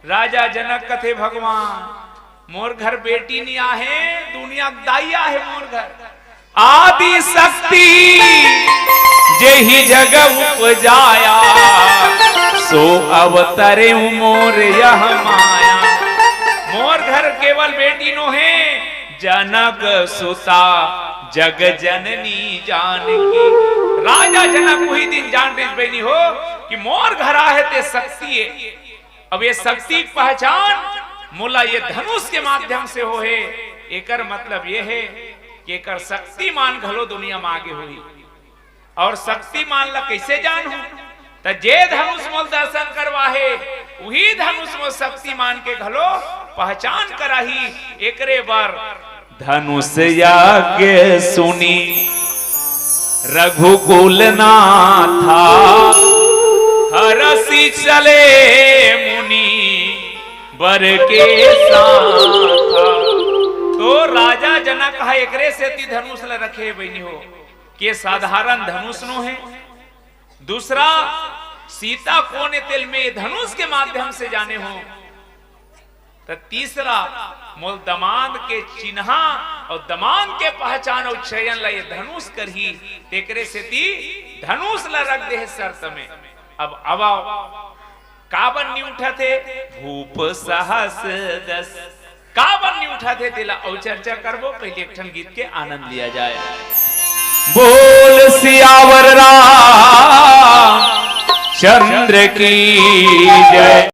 राजा जनक कथे भगवान मोर घर बेटी नहीं आहे दुनिया दाइया है मोर घर। आदि शक्ति जेहि जग उपजाया सो अवतरे मोर यह माया। मोर घर केवल बेटी नो है जनक सुता जग जननी जानकी। राजा जनक वही दिन जान बनी हो कि मोर घर आहे ते शक्ति है। अब ये शक्ति पहचान मोला ये धनुष के माध्यम से हो है। एकर मतलब ये है कि एकर शक्तिमान घलो दुनिया में आगे हुई। और शक्तिमान ला कैसे जान हूं तो जे धनुष मोल दर्शन करवा है वही धनुष मोल शक्तिमान के घलो पहचान कराही। एकरे बार धनुष याज्ञ सुनी रघुकुल नाथा हरसी चले मुनि बर के साथा। तो राजा जनक है एकरे से ती धनुष ला रखे बनी हो के साधारण धनुष नो है। दूसरा सीता कोने तिल में धनुष के माध्यम से जाने हो। तो तीसरा मोल दमाद के चिन्हा और दमाद के पहचान और चयन ला ये धनुष कर ही तेकरे से ती धनुष ला रख दे शर्त में। अब काबन नहीं उठा थे भूप सहस दस काबन नहीं उठा थे तेला और चर्चा करबो। पहले एक ठन गीत के आनंद लिया जाए। बोल सियावर चंद्र की जय।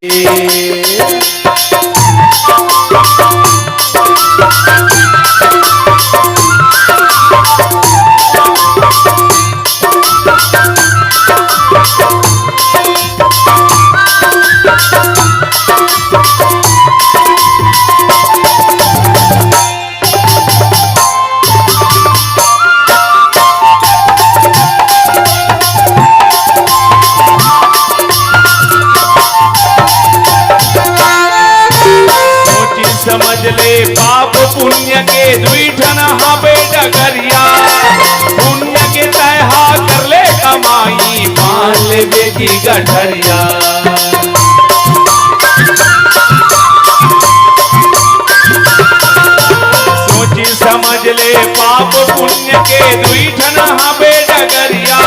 समझ ले पाप पुण्य के द्विठन हाबे डगरिया। पुण्य के तहा कर ले कमाई मान ले बेटी गठरिया। सोची समझ ले पाप पुण्य के द्विठन हाबे डगरिया।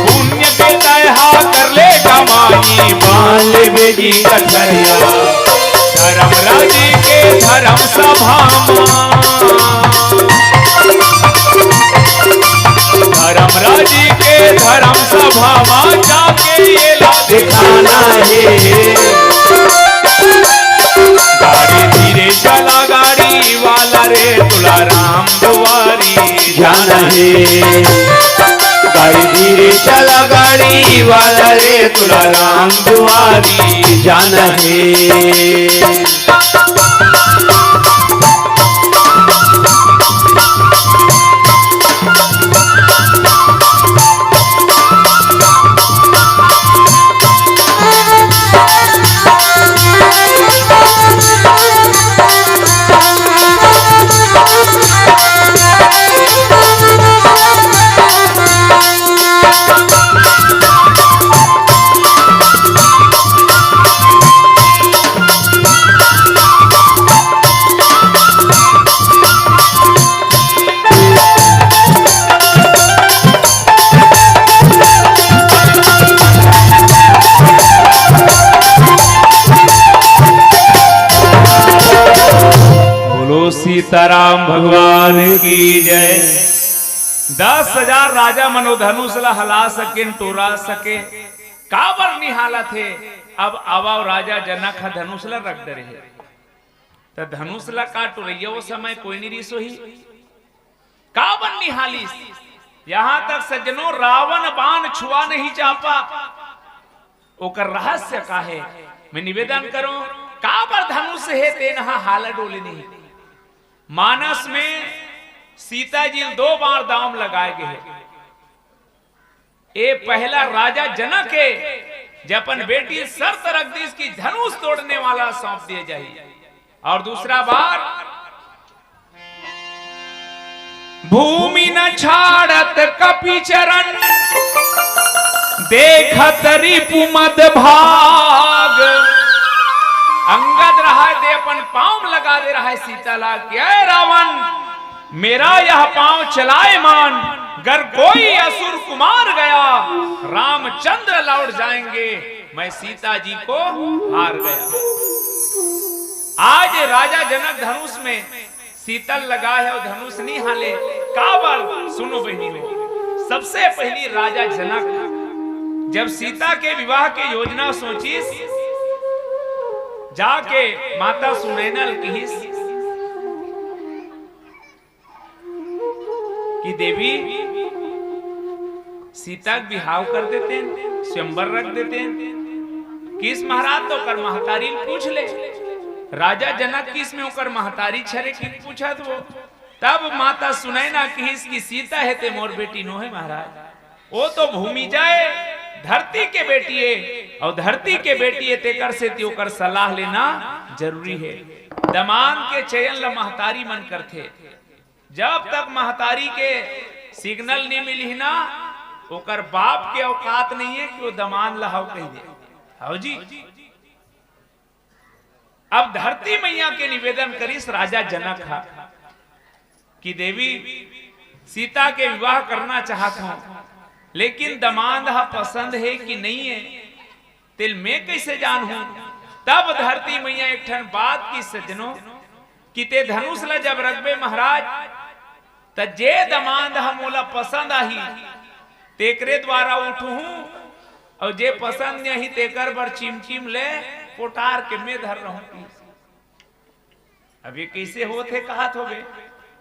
पुण्य के तहा कर ले कमाई मान ले बेटी गठरिया। धर्म राजी के धर्म सभा तुला राम दुआरी जाना है। गाड़ी धीरे चला गाड़ी वाला रे, तुला राम दुआरी जाना है। सीताराम भगवान की जय। 10,000 राजा मनोधनुष ला हला सके टोरा सके काबर निहाला थे। अब आवाव राजा जनक हा धनुष ला रख दे रहे तो धनुष ला काट रही वो समय कोई नहीं रिसो ही काबर निहालिस। यहां तक सज्जनों रावण बाण छुआ नहीं चापा ओकर रहस्य का है। मैं निवेदन करूं काबर धनुष है तेनहा हाला डोले नहीं। मानस में सीता जी 2 बार दाम लगाए गए। ये पहला राजा जनक है जपन बेटी शर्त रख दी इसकी धनुष तोड़ने वाला सौंप दिया जाए। और दूसरा बार भूमि न छाड़त कपि चरण देखत रिपु मद भाग। अंगद रहा है दे अपन पांव लगा दे रहा है सीता ला क्या रावण मेरा यह पांव चलाए मान। गर कोई असुर कुमार गया रामचंद्र लौट जाएंगे मैं सीता जी को हार गया। आज राजा जनक धनुष में शीतल लगा है और धनुष नहीं हाले काबर। सुनो बहनी सबसे पहली राजा जनक जब सीता के विवाह की योजना सोची जाके माता सुनैना कहिस कि देवी सीता का बिहाव कर देते हैं स्वयंवर रख देते हैं। किस महाराज तो कर महतारी पूछ ले। राजा जनक किस में होकर महतारी छरे की पूछा तो तब माता सुनैना कहिस कि सीता है ते मोर बेटी नो है महाराज। वो तो भूमि जाए धरती के बेटी है और धरती के बेटी है तेकर से त्योकर सलाह लेना जरूरी है। दमान के चयन ला महतारी मन करते जब तक महतारी के सिग्नल नहीं मिली ना ओकर बाप के औकात नहीं है कि वो दमान लहाव कह दे। हाउ जी अब धरती मैया के निवेदन करिस राजा जनक हा कि देवी सीता के विवाह करना चाहता हूं लेकिन दमाद हा पसंद है कि नहीं है तिल में कैसे जानूं। तब धरती मैया एक ठन बात की सज्जनों कि ते धनुष ला जब रखबे महाराज त जे दमाद हा मोला पसंद आही तेकरे द्वारा उठू और जे पसंद नहीं तेकर बर चिमचिम ले कोटार के में धर रहूं। अब ये कैसे होते कहा थोगे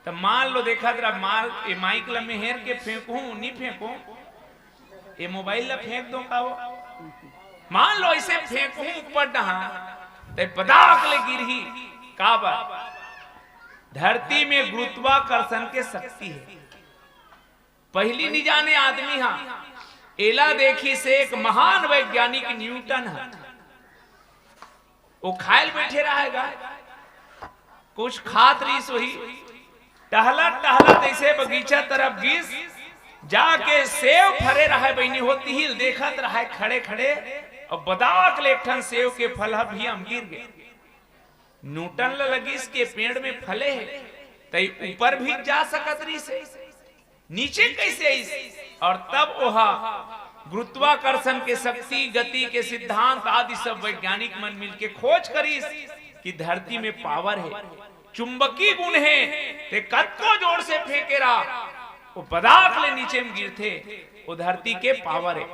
तो मान लो देखा जरा माल ये माइक ला मेहर के फेंकूं नहीं फेंकूं ये मोबाइल ला फेंक दो का वो मान लो इसे फेंकूं ऊपर डहा ते पदाक ले गिरही काबा। धरती में गुरुत्वाकर्षण के शक्ति है। पहली नहीं जाने आदमी हा एला देखी से एक महान वैज्ञानिक न्यूटन है वो खायल बैठे रहेगा कुछ खात रही सोही टहला टहला ऐसे बगीचा तरफ गिस जाके सेव फरे रहे बहनी होती ही देखत रहे खड़े खड़े और बदाक लेठन सेव के फल भी हम गिर गए। न्यूटन लगिस के पेड़ में फले है तई ऊपर भी जा सकत रही से नीचे कैसे आई और तब ओहा गुरुत्वाकर्षण के शक्ति गति के सिद्धांत आदि सब वैज्ञानिक मन मिलके खोज करी कि धरती में पावर है चुंबकीय गुण है ते कत्को जोर से फेंकेरा वो पदार्थ ले नीचे में गिरते वो धरती के पावर है।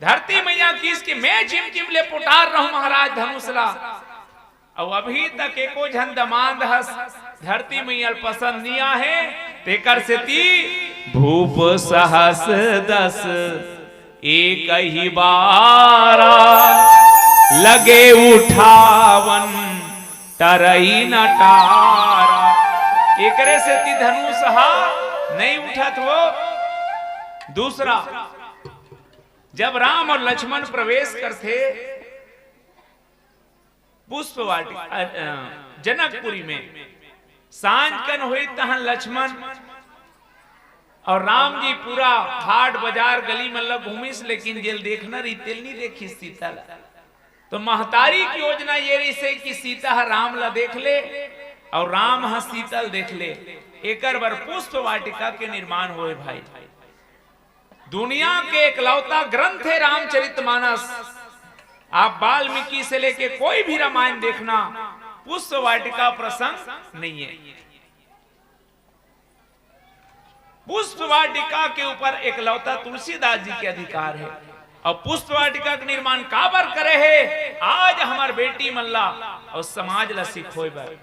धरती मैया किस की मैं चिमचिम ले पुटार रहूं महाराज धनुषला और अभी तक एको झन दमांद हस धरती मैयल पसंद नहीं आहे तेकर से ती भूप सहस दस एक ही बारा लगे उठावन तरई न टारा। एकरे से ती धनुष हा नहीं उठत हो। दूसरा, जब राम और लक्ष्मण प्रवेश करते पुष्प वाटिका जनकपुरी में, सांझ कन हुई तहन लक्ष्मण और राम जी पूरा हाट बाजार गली मतलब घूमिस, लेकिन जेल देखना रही तेल नहीं देखी सीता ला। तो महतारी की योजना ये रही से कि सीता राम ला देख ले और राम हा सीतल देख ले। एकर बर पुष्प वाटिका के निर्माण होए भाई। दुनिया के एकलौता ग्रंथ है रामचरितमानस। आप वाल्मीकि से लेके कोई भी रामायण देखना, पुष्प वाटिका प्रसंग नहीं है। पुष्प वाटिका के ऊपर एकलौता तुलसीदास जी के अधिकार है। और पुष्प वाटिका का निर्माण काबर करे है, आज हमार बेटी मल्ला और समाज ला सिखोए बर।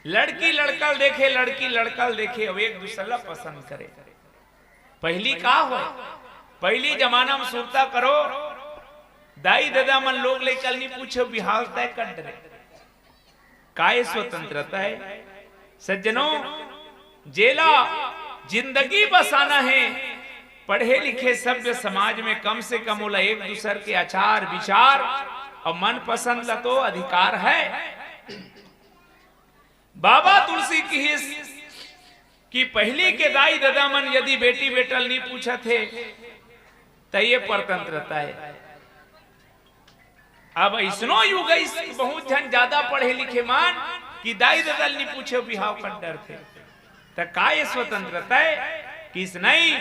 लड़की लड़कल देखे, लड़की लड़कल देखे और एक दूसरे ला पसंद करे। पहली का हो, पहली जमाना में सुरता करो, दाई दादा मन लोग ले कल नहीं पूछो बिहार तय कर डरे। काय स्वतंत्रता है सज्जनों, जेला जिंदगी बसाना है। पढ़े लिखे सभ्य समाज में कम से कम बोला एक दूसरे के आचार विचार और मन पसंद ला तो अधिकार है। बाबा तुलसी की हिस कि पहली के दाई दादा मन यदि बेटी बेटल नहीं पूछा थे तो ये परतंत्रता है। अब इसनो युग बहुत जन ज्यादा पढ़े लिखे मान कि दाई दादा नहीं पूछे बिहाव कर डर थे। तो का ये स्वतंत्रता है किस नहीं,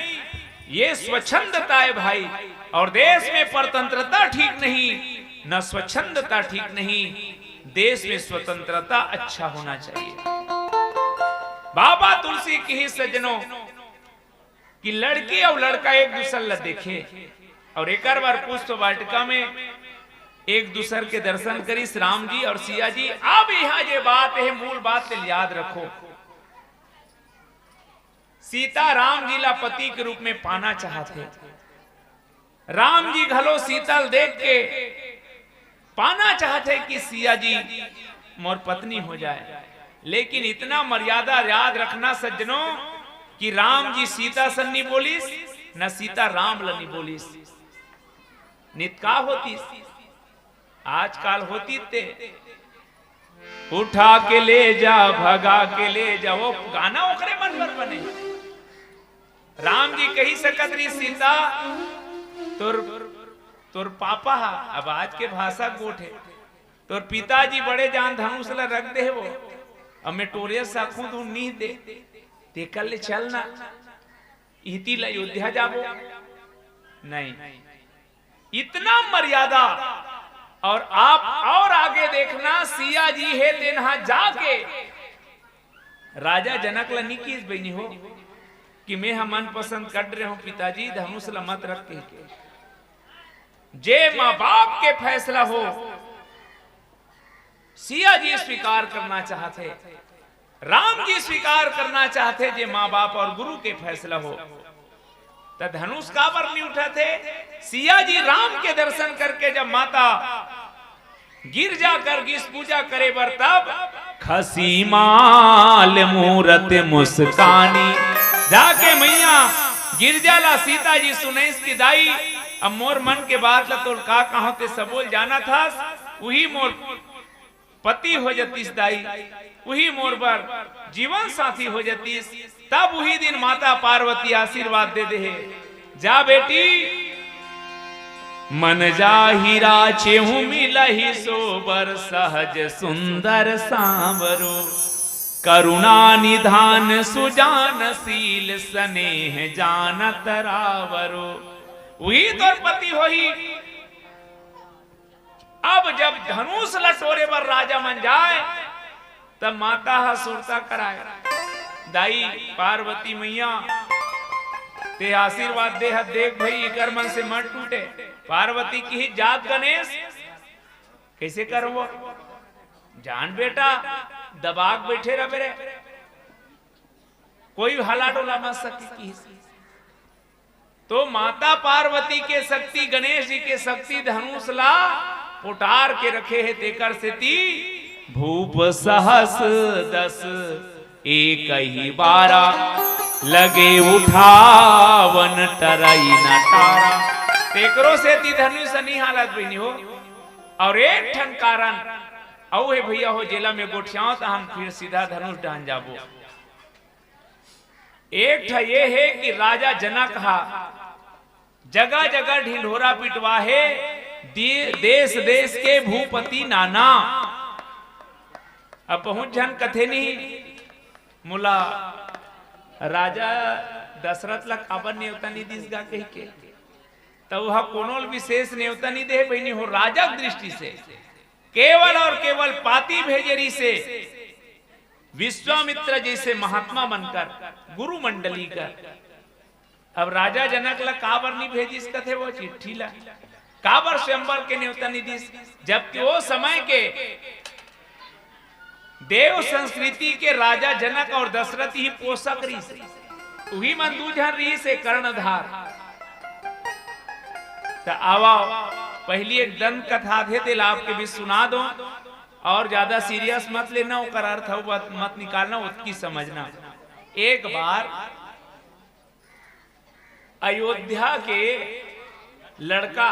ये स्वच्छंदता है भाई। और देश में परतंत्रता ठीक नहीं, न स्वच्छंदता ठीक नहीं। देश में स्वतंत्रता अच्छा होना चाहिए। बाबा तुलसी की ही सज्जनों कि लड़की और लड़का एक दूसरे ला देखे और एक बार पुष्प वाटिका में एक दूसरे के दर्शन करिस राम जी और सिया जी। अब यहाँ ये बात है, मूल बात याद रखो, सीता राम जी ला पति के रूप में पाना चाहते। राम जी घलो सीतल देख के पाना चाहते कि सिया जी मोर पत्नी हो जाए। लेकिन इतना मर्यादा याद रखना सज्जनों कि राम जी सीता से नहीं बोलिस, न सीता राम ला नहीं बोलिस। नित का होती आजकल होती ते उठा के ले जा भगा के ले जा, वो गाना ओकरे मन पर बने। राम जी कही सकत रही सीता तोर पापा, अब आज के भाषा गोठ है, तोर पिताजी बड़े जान धनुष ला रख दे वो, अब मैं टोरे साखू तू नहीं दे ते कल ले चलना इति ला अयोध्या जाबो नहीं। इतना मर्यादा। और आप और आगे देखना, सिया जी है तेनहा जाके राजा जनक ला नहीं किस बनी हो कि मैं हम मन पसंद कर रहे हूं पिताजी धनुष ला मत रख के। जे माँ बाप के फैसला हो सिया जी स्वीकार करना चाहते, राम जी स्वीकार करना चाहते, जे माँ बाप और गुरु के फैसला हो। तो धनुष का पर नहीं उठा थे। सिया जी राम के दर्शन करके जब माता गिरजा कर गिस पूजा करे बर तब खसी माल मूरत मुस्कानी जाके मैया गिरजा ला सीता जी सुने इसकी दाई अब मोर मन के बात ला तो का कहो ते सबोल जाना था, वही मोर पति हो जतीस दाई, वही मोर बर जीवन साथी हो जतीस। तब वही दिन माता पार्वती आशीर्वाद दे दे, जा बेटी मन जाहिरा चेहू मिलहि सोबर सहज सुंदर सांवरो करुणा निधान सुजानशील स्नेह जानत रावरो। वही तोर पति होही। अब जब धनुष लटोरे पर राजा मन जाए तब माता सुरता कराए, दाई पार्वती मैया ते आशीर्वाद दे देख भाई कर मन से मत टूटे। पार्वती की ही जात गणेश कैसे करो वो जान बेटा दबाग बैठे रहे मेरे कोई हला डोला मत सके की तो माता पार्वती के शक्ति गणेश जी के शक्ति धनुष ला उतार के रखे है तेकर से ती भूप सहस 10 एक ही 12 लगे उठावन टराई न तारा तेकरो से ती धनुष नहीं हालत बनी हो और एक ठन कारण औ है भैया हो जेला में गोठियाओ तो हम फिर सीधा धनुष डान जाबो एक था ये है कि राजा जनक हा जगह जगह ढिंढोरा पिटवा है देश देश के भूपति नाना अब पहुंच जन कथे नहीं मुला राजा दशरथ ला काबर नेवता नहीं दिसगा कह के तो वह कोनोल विशेष नेवता नहीं दे बहनी हो राजा दृष्टि से केवल और केवल पाती भेजरी से विश्वामित्र जैसे महात्मा बनकर गुरु मंडली कर अब राजा जनक ला काबर नहीं भेजिस कथे वो चिट्ठी ला काबर स्वयंवर के न्योता नहीं दिस जबकि वो समय के देव संस्कृति के राजा जनक और दशरथ ही पोषक रही से वही मन दूझन रही से कर्णधार तो आवा पहली एक दंत कथा थे दिल आपके भी सुना दो और ज्यादा सीरियस मत लेना वो करार था मत निकालना उसकी समझना एक बार अयोध्या के लड़का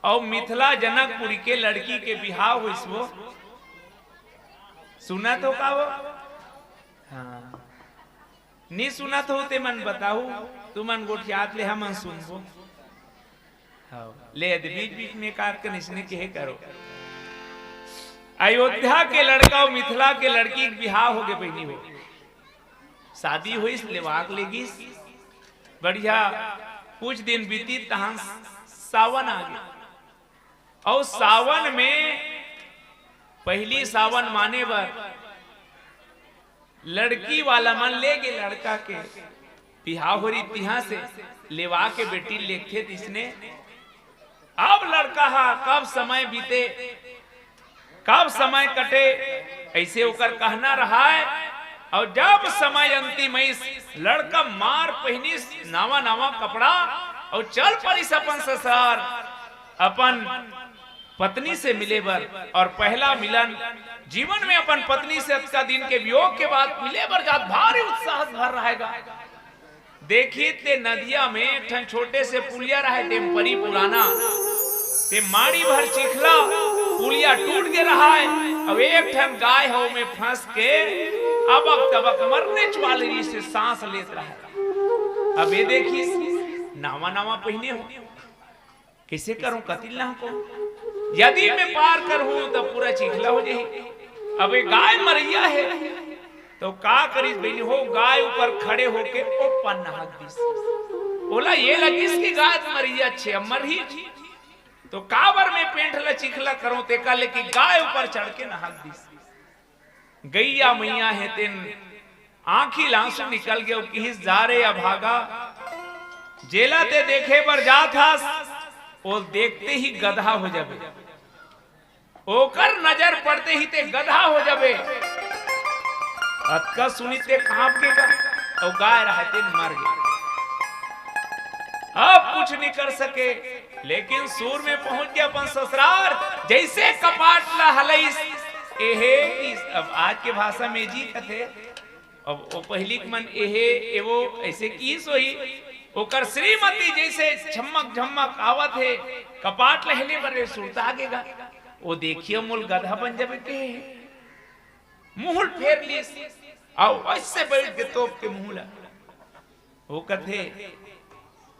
और मिथिला जनकपुरी के लड़की के बिहार हुई वो सुना तो का वो हाँ नहीं सुना तो होते मन बताऊ तू मन गोठियात ले हम सुनबो ले बीच बीच में काट कर निसने के करो अयोध्या के लड़का और मिथिला के लड़की के बिहार हो गए बहनी हो शादी हुई लेवाक लेगी बढ़िया कुछ दिन बीती तहां सावन आ गया और सावन में पहली सावन माने बर लड़की वाला मन ले गए लड़का के बिहाव हो रही तिहा से लेवा के बेटी लेखे इसने अब लड़का हा कब समय बीते कब समय कटे ऐसे होकर कहना रहा है और जब समय अंतिम लड़का मार पहनी नावा नावा कपड़ा और चल पड़ी अपन ससुराल अपन पत्नी से मिले बर और पहला मिलन जीवन में अपन पत्नी से का दिन के वियोग के बाद मिले बर जात भारी उत्साह भर रहेगा देखिए ते नदिया में ठन छोटे से पुलिया रहे टेम्परी पुराना ते माड़ी भर चिखला पुलिया टूट के रहा है अब एक ठन गाय हो में फंस के अबक तबक मरने वाली से सांस लेत रहा है अब ये देखिए नावा नावा पहने हो कैसे करूं कतिल ना को यदि मैं पार कर हूं तो पूरा चिखला हो जाए अब ये गाय मरिया है तो का करी बहनी हो गाय ऊपर खड़े होके ओपन नहाक दिस बोला ये लगी इसकी गाय मरिया छे अमर ही तो काबर में पेंट ला चिखला करो ते का लेके गाय ऊपर चढ़ के नहाक दिस गैया मैया है तेन आंखी लांसू निकल गए किस जा रे अभागा जेला ते देखे पर जा था वो देखते ही गधा हो जाबे ओकर नजर पड़ते ही ते गधा हो जाबे अतका सुनीते कांप के और गाय रहते मर गए अब कुछ नहीं कर सके लेकिन सूर में पहुंच गया अपन ससुराल जैसे कपाट ला हलईस एहे अब आज के भाषा में जी कथे अब वो पहली मन एहे एवो ऐसे की सोई ओकर श्रीमती जैसे झमक झमक आवत है कपाट लहले बरे सुरता आगेगा वो देखिए मूल गधा बन जाबे के मुंह फेर ली आओ ऐसे बैठ के तोप के मुंह वो कथे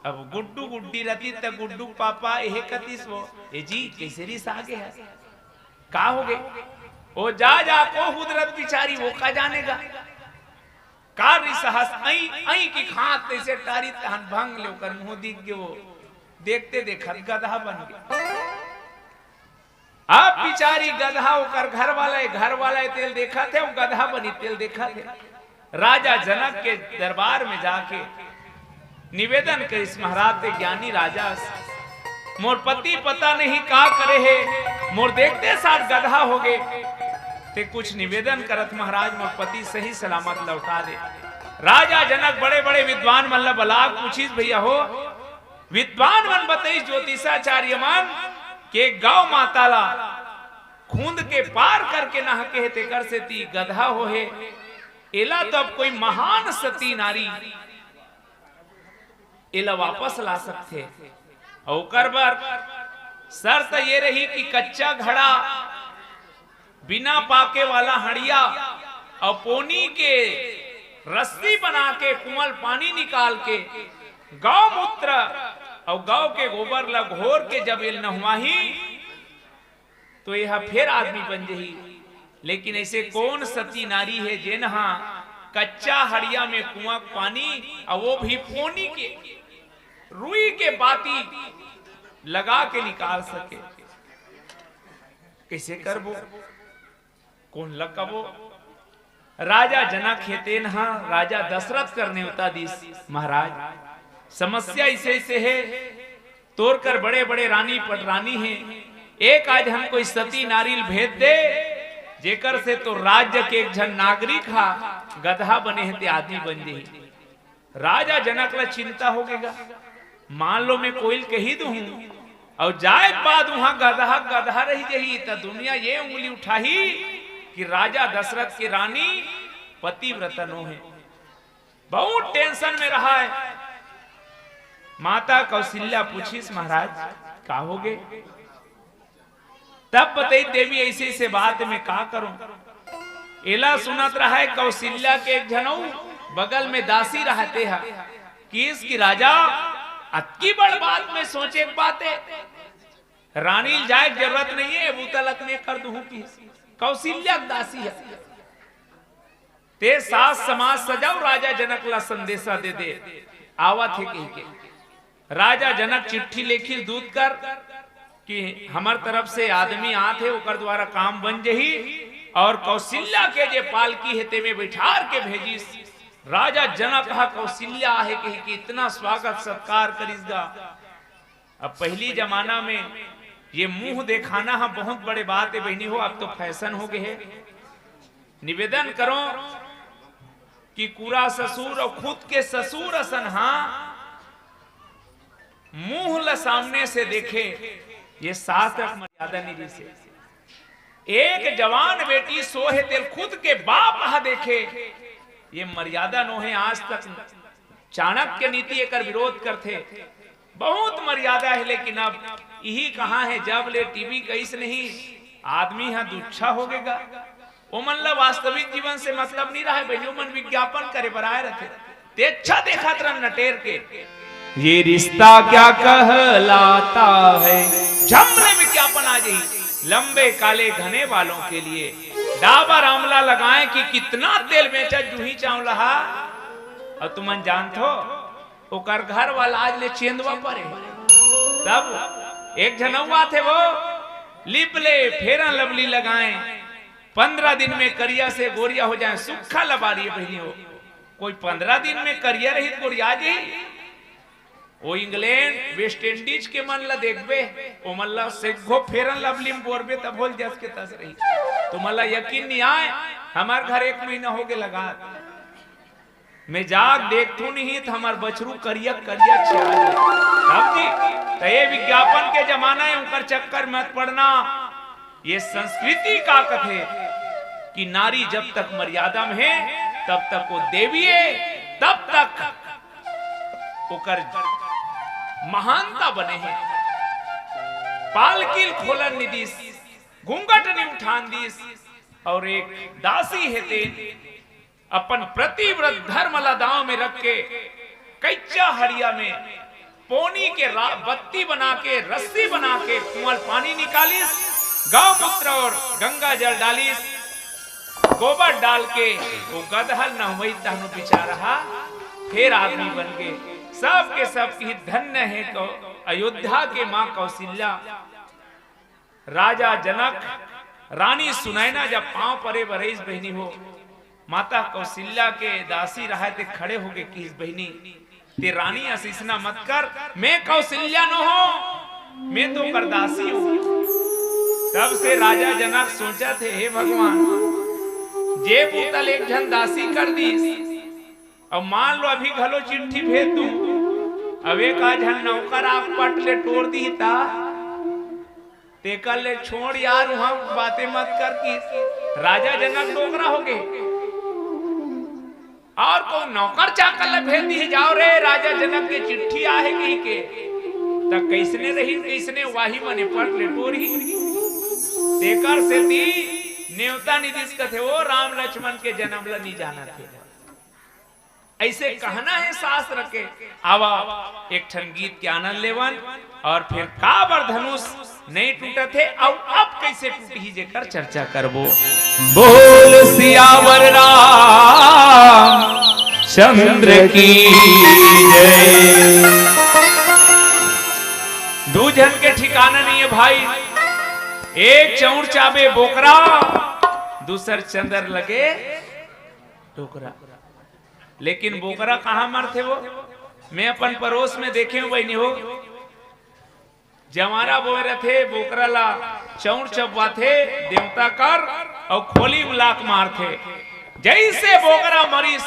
अब गुड्डू गुड्डी रहती त गुड्डू पापा एहे कतीस वो ए जी कैसे रिस आगे है का हो गए वो जा को हुदरत बिचारी वो का जानेगा का रिस हंस आई की खात ऐसे टारी तहन भंग ले कर मुंह दिख के वो देखते देखत गधा बन गया अब बिचारी गधा होकर घर वाला तेल देखा थे वो गधा बनी तेल देखा थे राजा जनक के दरबार में जाके निवेदन कर इस महाराज ज्ञानी राजा मोर पति पता नहीं का करे है मोर देखते साथ गधा हो गए ते कुछ निवेदन करत महाराज मोर पति सही सलामत लौटा दे। राजा जनक बड़े बड़े विद्वान मन बलाग पूछिस भैया हो विद्वान मन बताइस ज्योतिषाचार्य मन के गौ माता ला खूंद के पार करके नहा के तेकर से ती गधा हो है एला तो अब कोई महान सती नारी एला वापस ला सकते और कर बर शर्त ये रही कि कच्चा घड़ा बिना पाके वाला हड़िया और पोनी के रस्सी बना के कुंवल पानी निकाल के गौमूत्र और गौ के गोबर ला घोर के जब एल नहवाही तो यह फिर आदमी बन जही। लेकिन ऐसे कौन सती नारी है जे नहा कच्चा हड़िया में कुआं पानी और वो भी पोनी के रुई के बाती लगा के निकाल सके। कैसे करबो कौन लगबो। राजा जनक हेते नहा राजा दशरथ करने होता दिस महाराज समस्या ऐसे है तोड़ कर बड़े बड़े रानी पटरानी हैं एक आज हम कोई सती नारिल भेज दे जेकर से तो राज्य के एक जन नागरिक हा गधा बने हैं ते आदमी बन जाही। राजा जनक ला चिंता हो गएगा मान लो मैं कोयल कही दू और जाए बाद वहां गधा गधा रही जही तो दुनिया ये उंगली उठाही कि राजा दशरथ की रानी पतिव्रता नो है। बहुत टेंशन में रहा है। माता कौशल्या पूछिस महाराज का होगे तब बताई देवी ऐसे से बात में का करूं। एला सुनत रहा है कौशल्या के एक जनऊ बगल में दासी रहते हैं कि इसकी राजा अतकी बड़ बात में सोचे बात है रानी जाए जरूरत नहीं है बूतलक में कर दूं की कौशल्या दासी है ते सास समाज सजाओ राजा जनक ला संदेशा दे दे आवत है कही के। राजा जनक चिट्ठी लेखी दूध कर कि हमार तरफ से आदमी आते ओकर द्वारा काम बन जही और कौशल्या के जे पालकी है ते में बैठार के भेजी। राजा जनक कहा कौशल्या है कि इतना स्वागत सत्कार करिसगा। अब पहली जमाना में ये मुंह दिखाना है बहुत बड़े बात है बहनी हो अब तो फैशन हो गए है। निवेदन करो कि पूरा ससुर और खुद के ससुर असनहा मुंह ल सामने से देखे ये शास्त्र मर्यादा निधि से। एक जवान बेटी सोहे तेल खुद के बाप हा देखे ये मर्यादा नो है। आज तक चाणक्य नीति एक विरोध करते बहुत मर्यादा है लेकिन अब यही कहां है जब ले टीवी कैस नहीं आदमी हा दुच्छा हो गएगा वो मन ला वास्तविक जीवन से मतलब नहीं रहा है मन विज्ञापन करे बनाए रखे ते अच्छा देखा तरह नटेर के ये रिश्ता क्या कहलाता है। जमले विज्ञापन आ जाई लंबे काले घने बालों के लिए डाबर आंवला लगाए कि कितना तेल बेचा जूही चावला और तुमन जानत हो ओकर घर वाला आज ले चेंदवा परे तब एक जनौआ थे वो लिपले फेरा लवली लगाए 15 दिन में करिया से गोरिया हो जाए सुखा लबारी बहनी हो। कोई 15 दिन में करिया रही गोरिया जी वो इंग्लैंड वेस्ट इंडीज के मन ला देखबे ओ मन ला सेघो फेरन लवली में बोरबे तब बोल जस के तस रही तो मला यकीन नहीं आए। हमार घर 1 महीना हो गए लगा मैं जाग देखतू नहीं तो हमार बछरू करिया करिया अब जी तो ये विज्ञापन के जमाना है उनकर चक्कर मत पड़ना। ये संस्कृति का कथे कि नारी जब तक मर्यादा में है तब तक वो देवी है तब तक ओकर महानता बने हैं। पालकिल खोलन निदिस घूंघट ने उठान दिस और एक दासी है ते अपन प्रतिव्रत धर्म लदाओं में रख के कच्चा हड़िया में पोनी के बत्ती बना के रस्सी बना के कुंवल पानी निकालिस गौमूत्र और गंगा जल डालिस गोबर डाल के वो गदहल न हुई तहनु बिचारा फिर आदमी बन गए। सब के सब की धन्य है तो अयोध्या के मां कौशल्या राजा जनक रानी सुनैना जब पांव परे बरेस बहनी हो माता कौशल्या के दासी रहा थे खड़े हो गए कि इस बहनी ते रानी असीसना मत कर मैं कौशल्या न हो मैं तो कर दासी हूं तब से राजा जनक सोचा थे, हे भगवान, जे पुतल एक जन दासी कर दी, अब मान लो अभी घलो चिट्ठी भेज दूं, अब एक जन नौकर आप पट ले तोड़ दी ता तेकर ले छोड़ यार, वहां बातें मत कर कि राजा जनक डोकरा हो गए और को नौकर चाकर ले भेज दी, जाओ रे राजा जनक के चिट्ठी आएगी के तक कैसने रही, कैसने वाही मने पट ले तोड़ी तेकर से ती नेवता निदिस कथे वो राम लक्ष्मण के जन्म ला नहीं जाना थे। ऐसे कहना है शास्त्र के। आवा एक ठन गीत के आनंद लेवन और फिर काबर धनुष नहीं टूटा थे और अब कैसे टूटी जेकर चर्चा करबो। बोल सियावर राम चंद्र की जय। दू जन के ठिकाना नहीं है भाई, एक चौड़ चाबे बोकरा, दूसर चंदर लगे टोकरा। लेकिन बोकरा कहां मरते वो, मैं अपन पड़ोस में देखे हूं बहनी हो, जमारा बोए रथे बोकरा ला चौड़ चबवा थे देवता कर और खोली मुलाक मार थे। जैसे बोकरा मरीस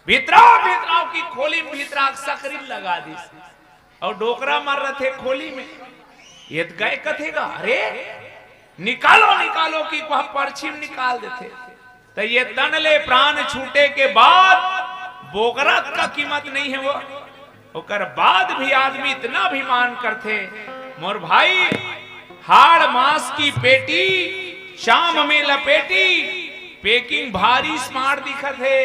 भीतराव की खोली में भीतरा सकरी लगा दी और डोकरा मार रहे थे खोली में। ये गए कथेगा, अरे निकालो कि वह परछिम निकाल देते। तो ये तन ले प्राण छूटे के बाद बोकरा का कीमत नहीं है वो, ओकर बाद भी आदमी इतना अभिमान करते। मोर भाई हाड़ मांस की पेटी शाम में लपेटी, पैकिंग भारी स्मार्ट दिखत है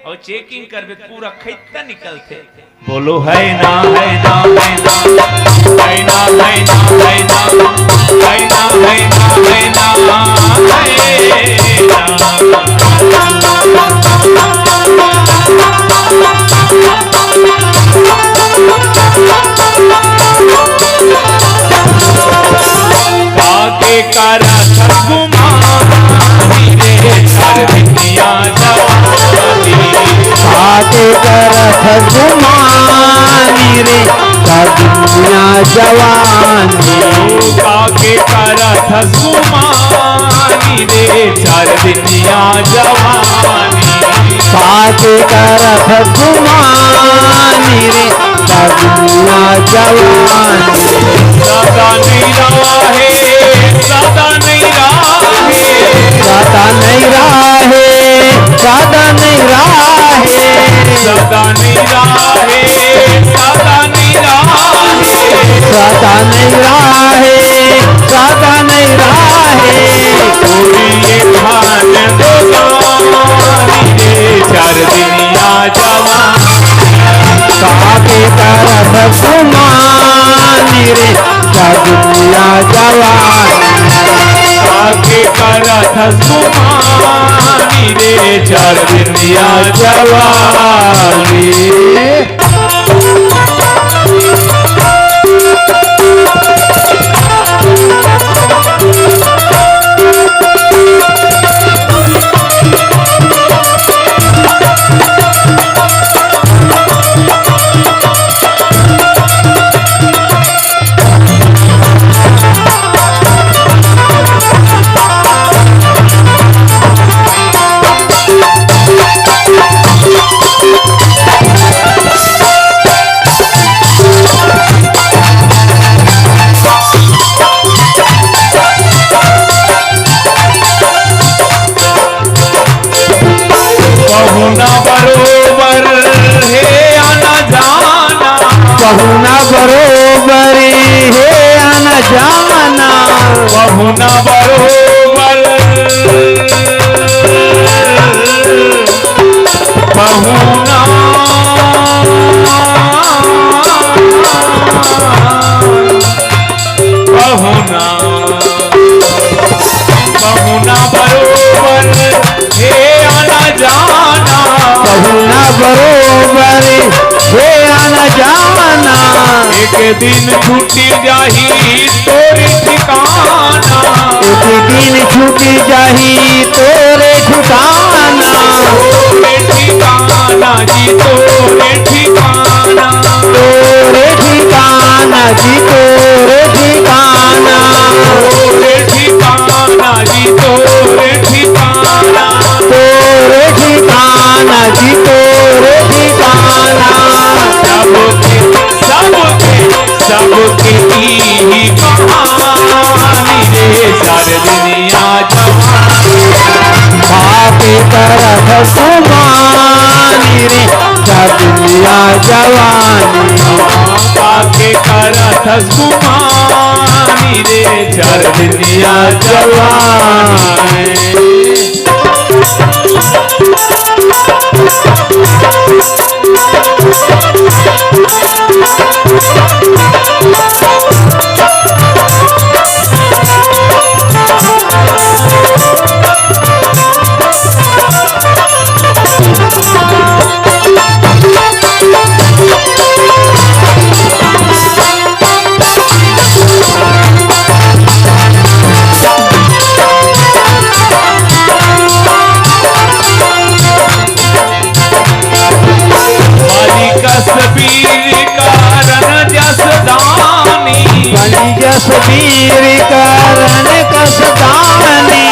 और चेकिंग करबे पूरा खैता निकलते। बोलो है ना है ना है ना है ना है ना है ना है ना है ना है काके करा गुमानी रे सर्वनिया जवानी, काके करत गुमानी रे सर्वनिया जवानी, काके करत गुमानी रे सर्वनिया जवानी, काके करत गुमानी रे सर्वनिया जवानी। सदा नहीं राहे, सदा नहीं राहे, सदा नहीं राहे, सदा नहीं राहे, सदा नहीं राहे, सदा नहीं राहे, सदा नहीं राहे, सदा नहीं राहे। कोई ये खान दोगानी रे सर्वनिया जवानी, काके करत गुमानी रे सर्वनिया जवानी, काके करत गुमानी रे सर्वनिया जवानी। बहुना बरोबर है आना जाना, बहुना बरोबर है आना जाना, बहुना बरोबर, बहुना बहुना बहुना बरोबर है आना जाना, बहुना बरोबर है आना जाना। एक दिन छुट्टी जाही तोरे ठिकाना, एक दिन छुट्टी जाही तोरे ठिकाना, तोरे ठिकाना जी तोरे ठिकाना, तोरे ठिकाना जी तोरे ठिकाना, तोरे बाची तोरे ठिकाना सबके सबके सबके ही कहानी रे सारी दुनिया जवानी पापी करत सुमानी रे सब दुनिया जवानी पाके करत सुमानी रे चार दुनिया जवानी कसबीर कारण कसदानी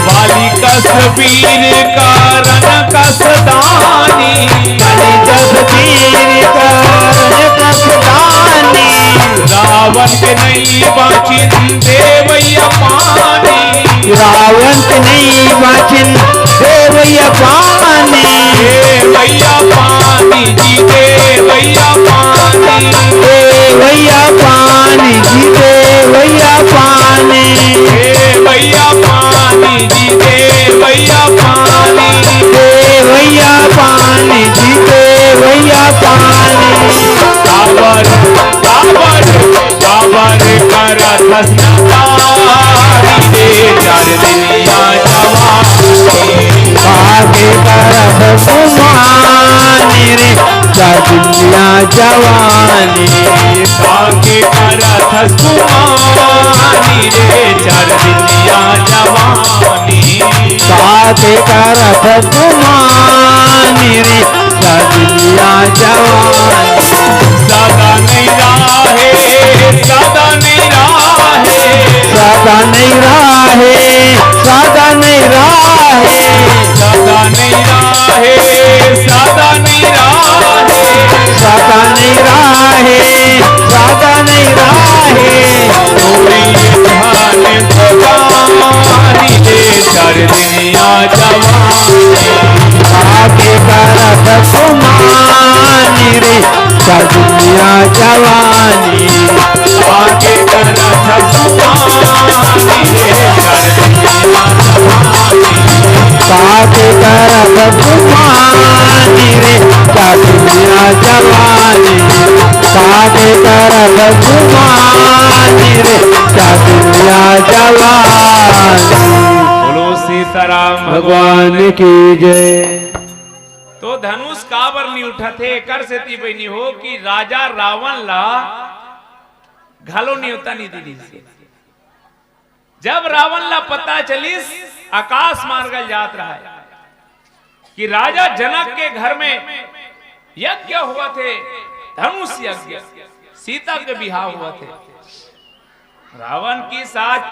वाली कसबीर कारण कसदानी कसबीर कारण कसदानी रावण के नहीं बाचिन देवैया पानी रावण के नहीं बाचिन देवैया पानी देवैया पानी जी देवैया पानी देवैया पानी जी देवैया पानी देवैया पानी जी देवैया पानी देवैया पानी जी देवैया पानी काबर काबर काबर कर धसनारी रे चार दुनिया जवानी आगे करत सुमानी रे चार दुनिया जवानी आगे करत सुमानी रे चार दुनिया जवानी आगे करत सुमानी रे चार दुनिया जवानी सदा नहीं राहे सदा नहीं राहे सदा नहीं राहे सदा नहीं राहे सदा नहीं राहे सदा नहीं राहे सदा नहीं राहे सदा नहीं राहे भगवानी दे चार दुनिया जवानी आगे करत सुमानी रे चार दुनिया जवानी आगे करत सुमानी रे चार दुनिया जवानी आगे करत सुमानी रे चार दुनिया जवानी आगे करत सुमानी रे चार दुनिया जवानी बोलो सीताराम भगवान की जय। तो धनुष काबर नहीं उठा थे कर से ती बनी हो कि राजा रावण ला घालो नहीं होता नहीं दीदी से जब रावण ला पता चलिस आकाश मार्गल जात रहा है कि राजा जनक के घर में यज्ञ हुआ थे धनुष यज्ञ सीता के बिहाव हुआ थे रावण की साथ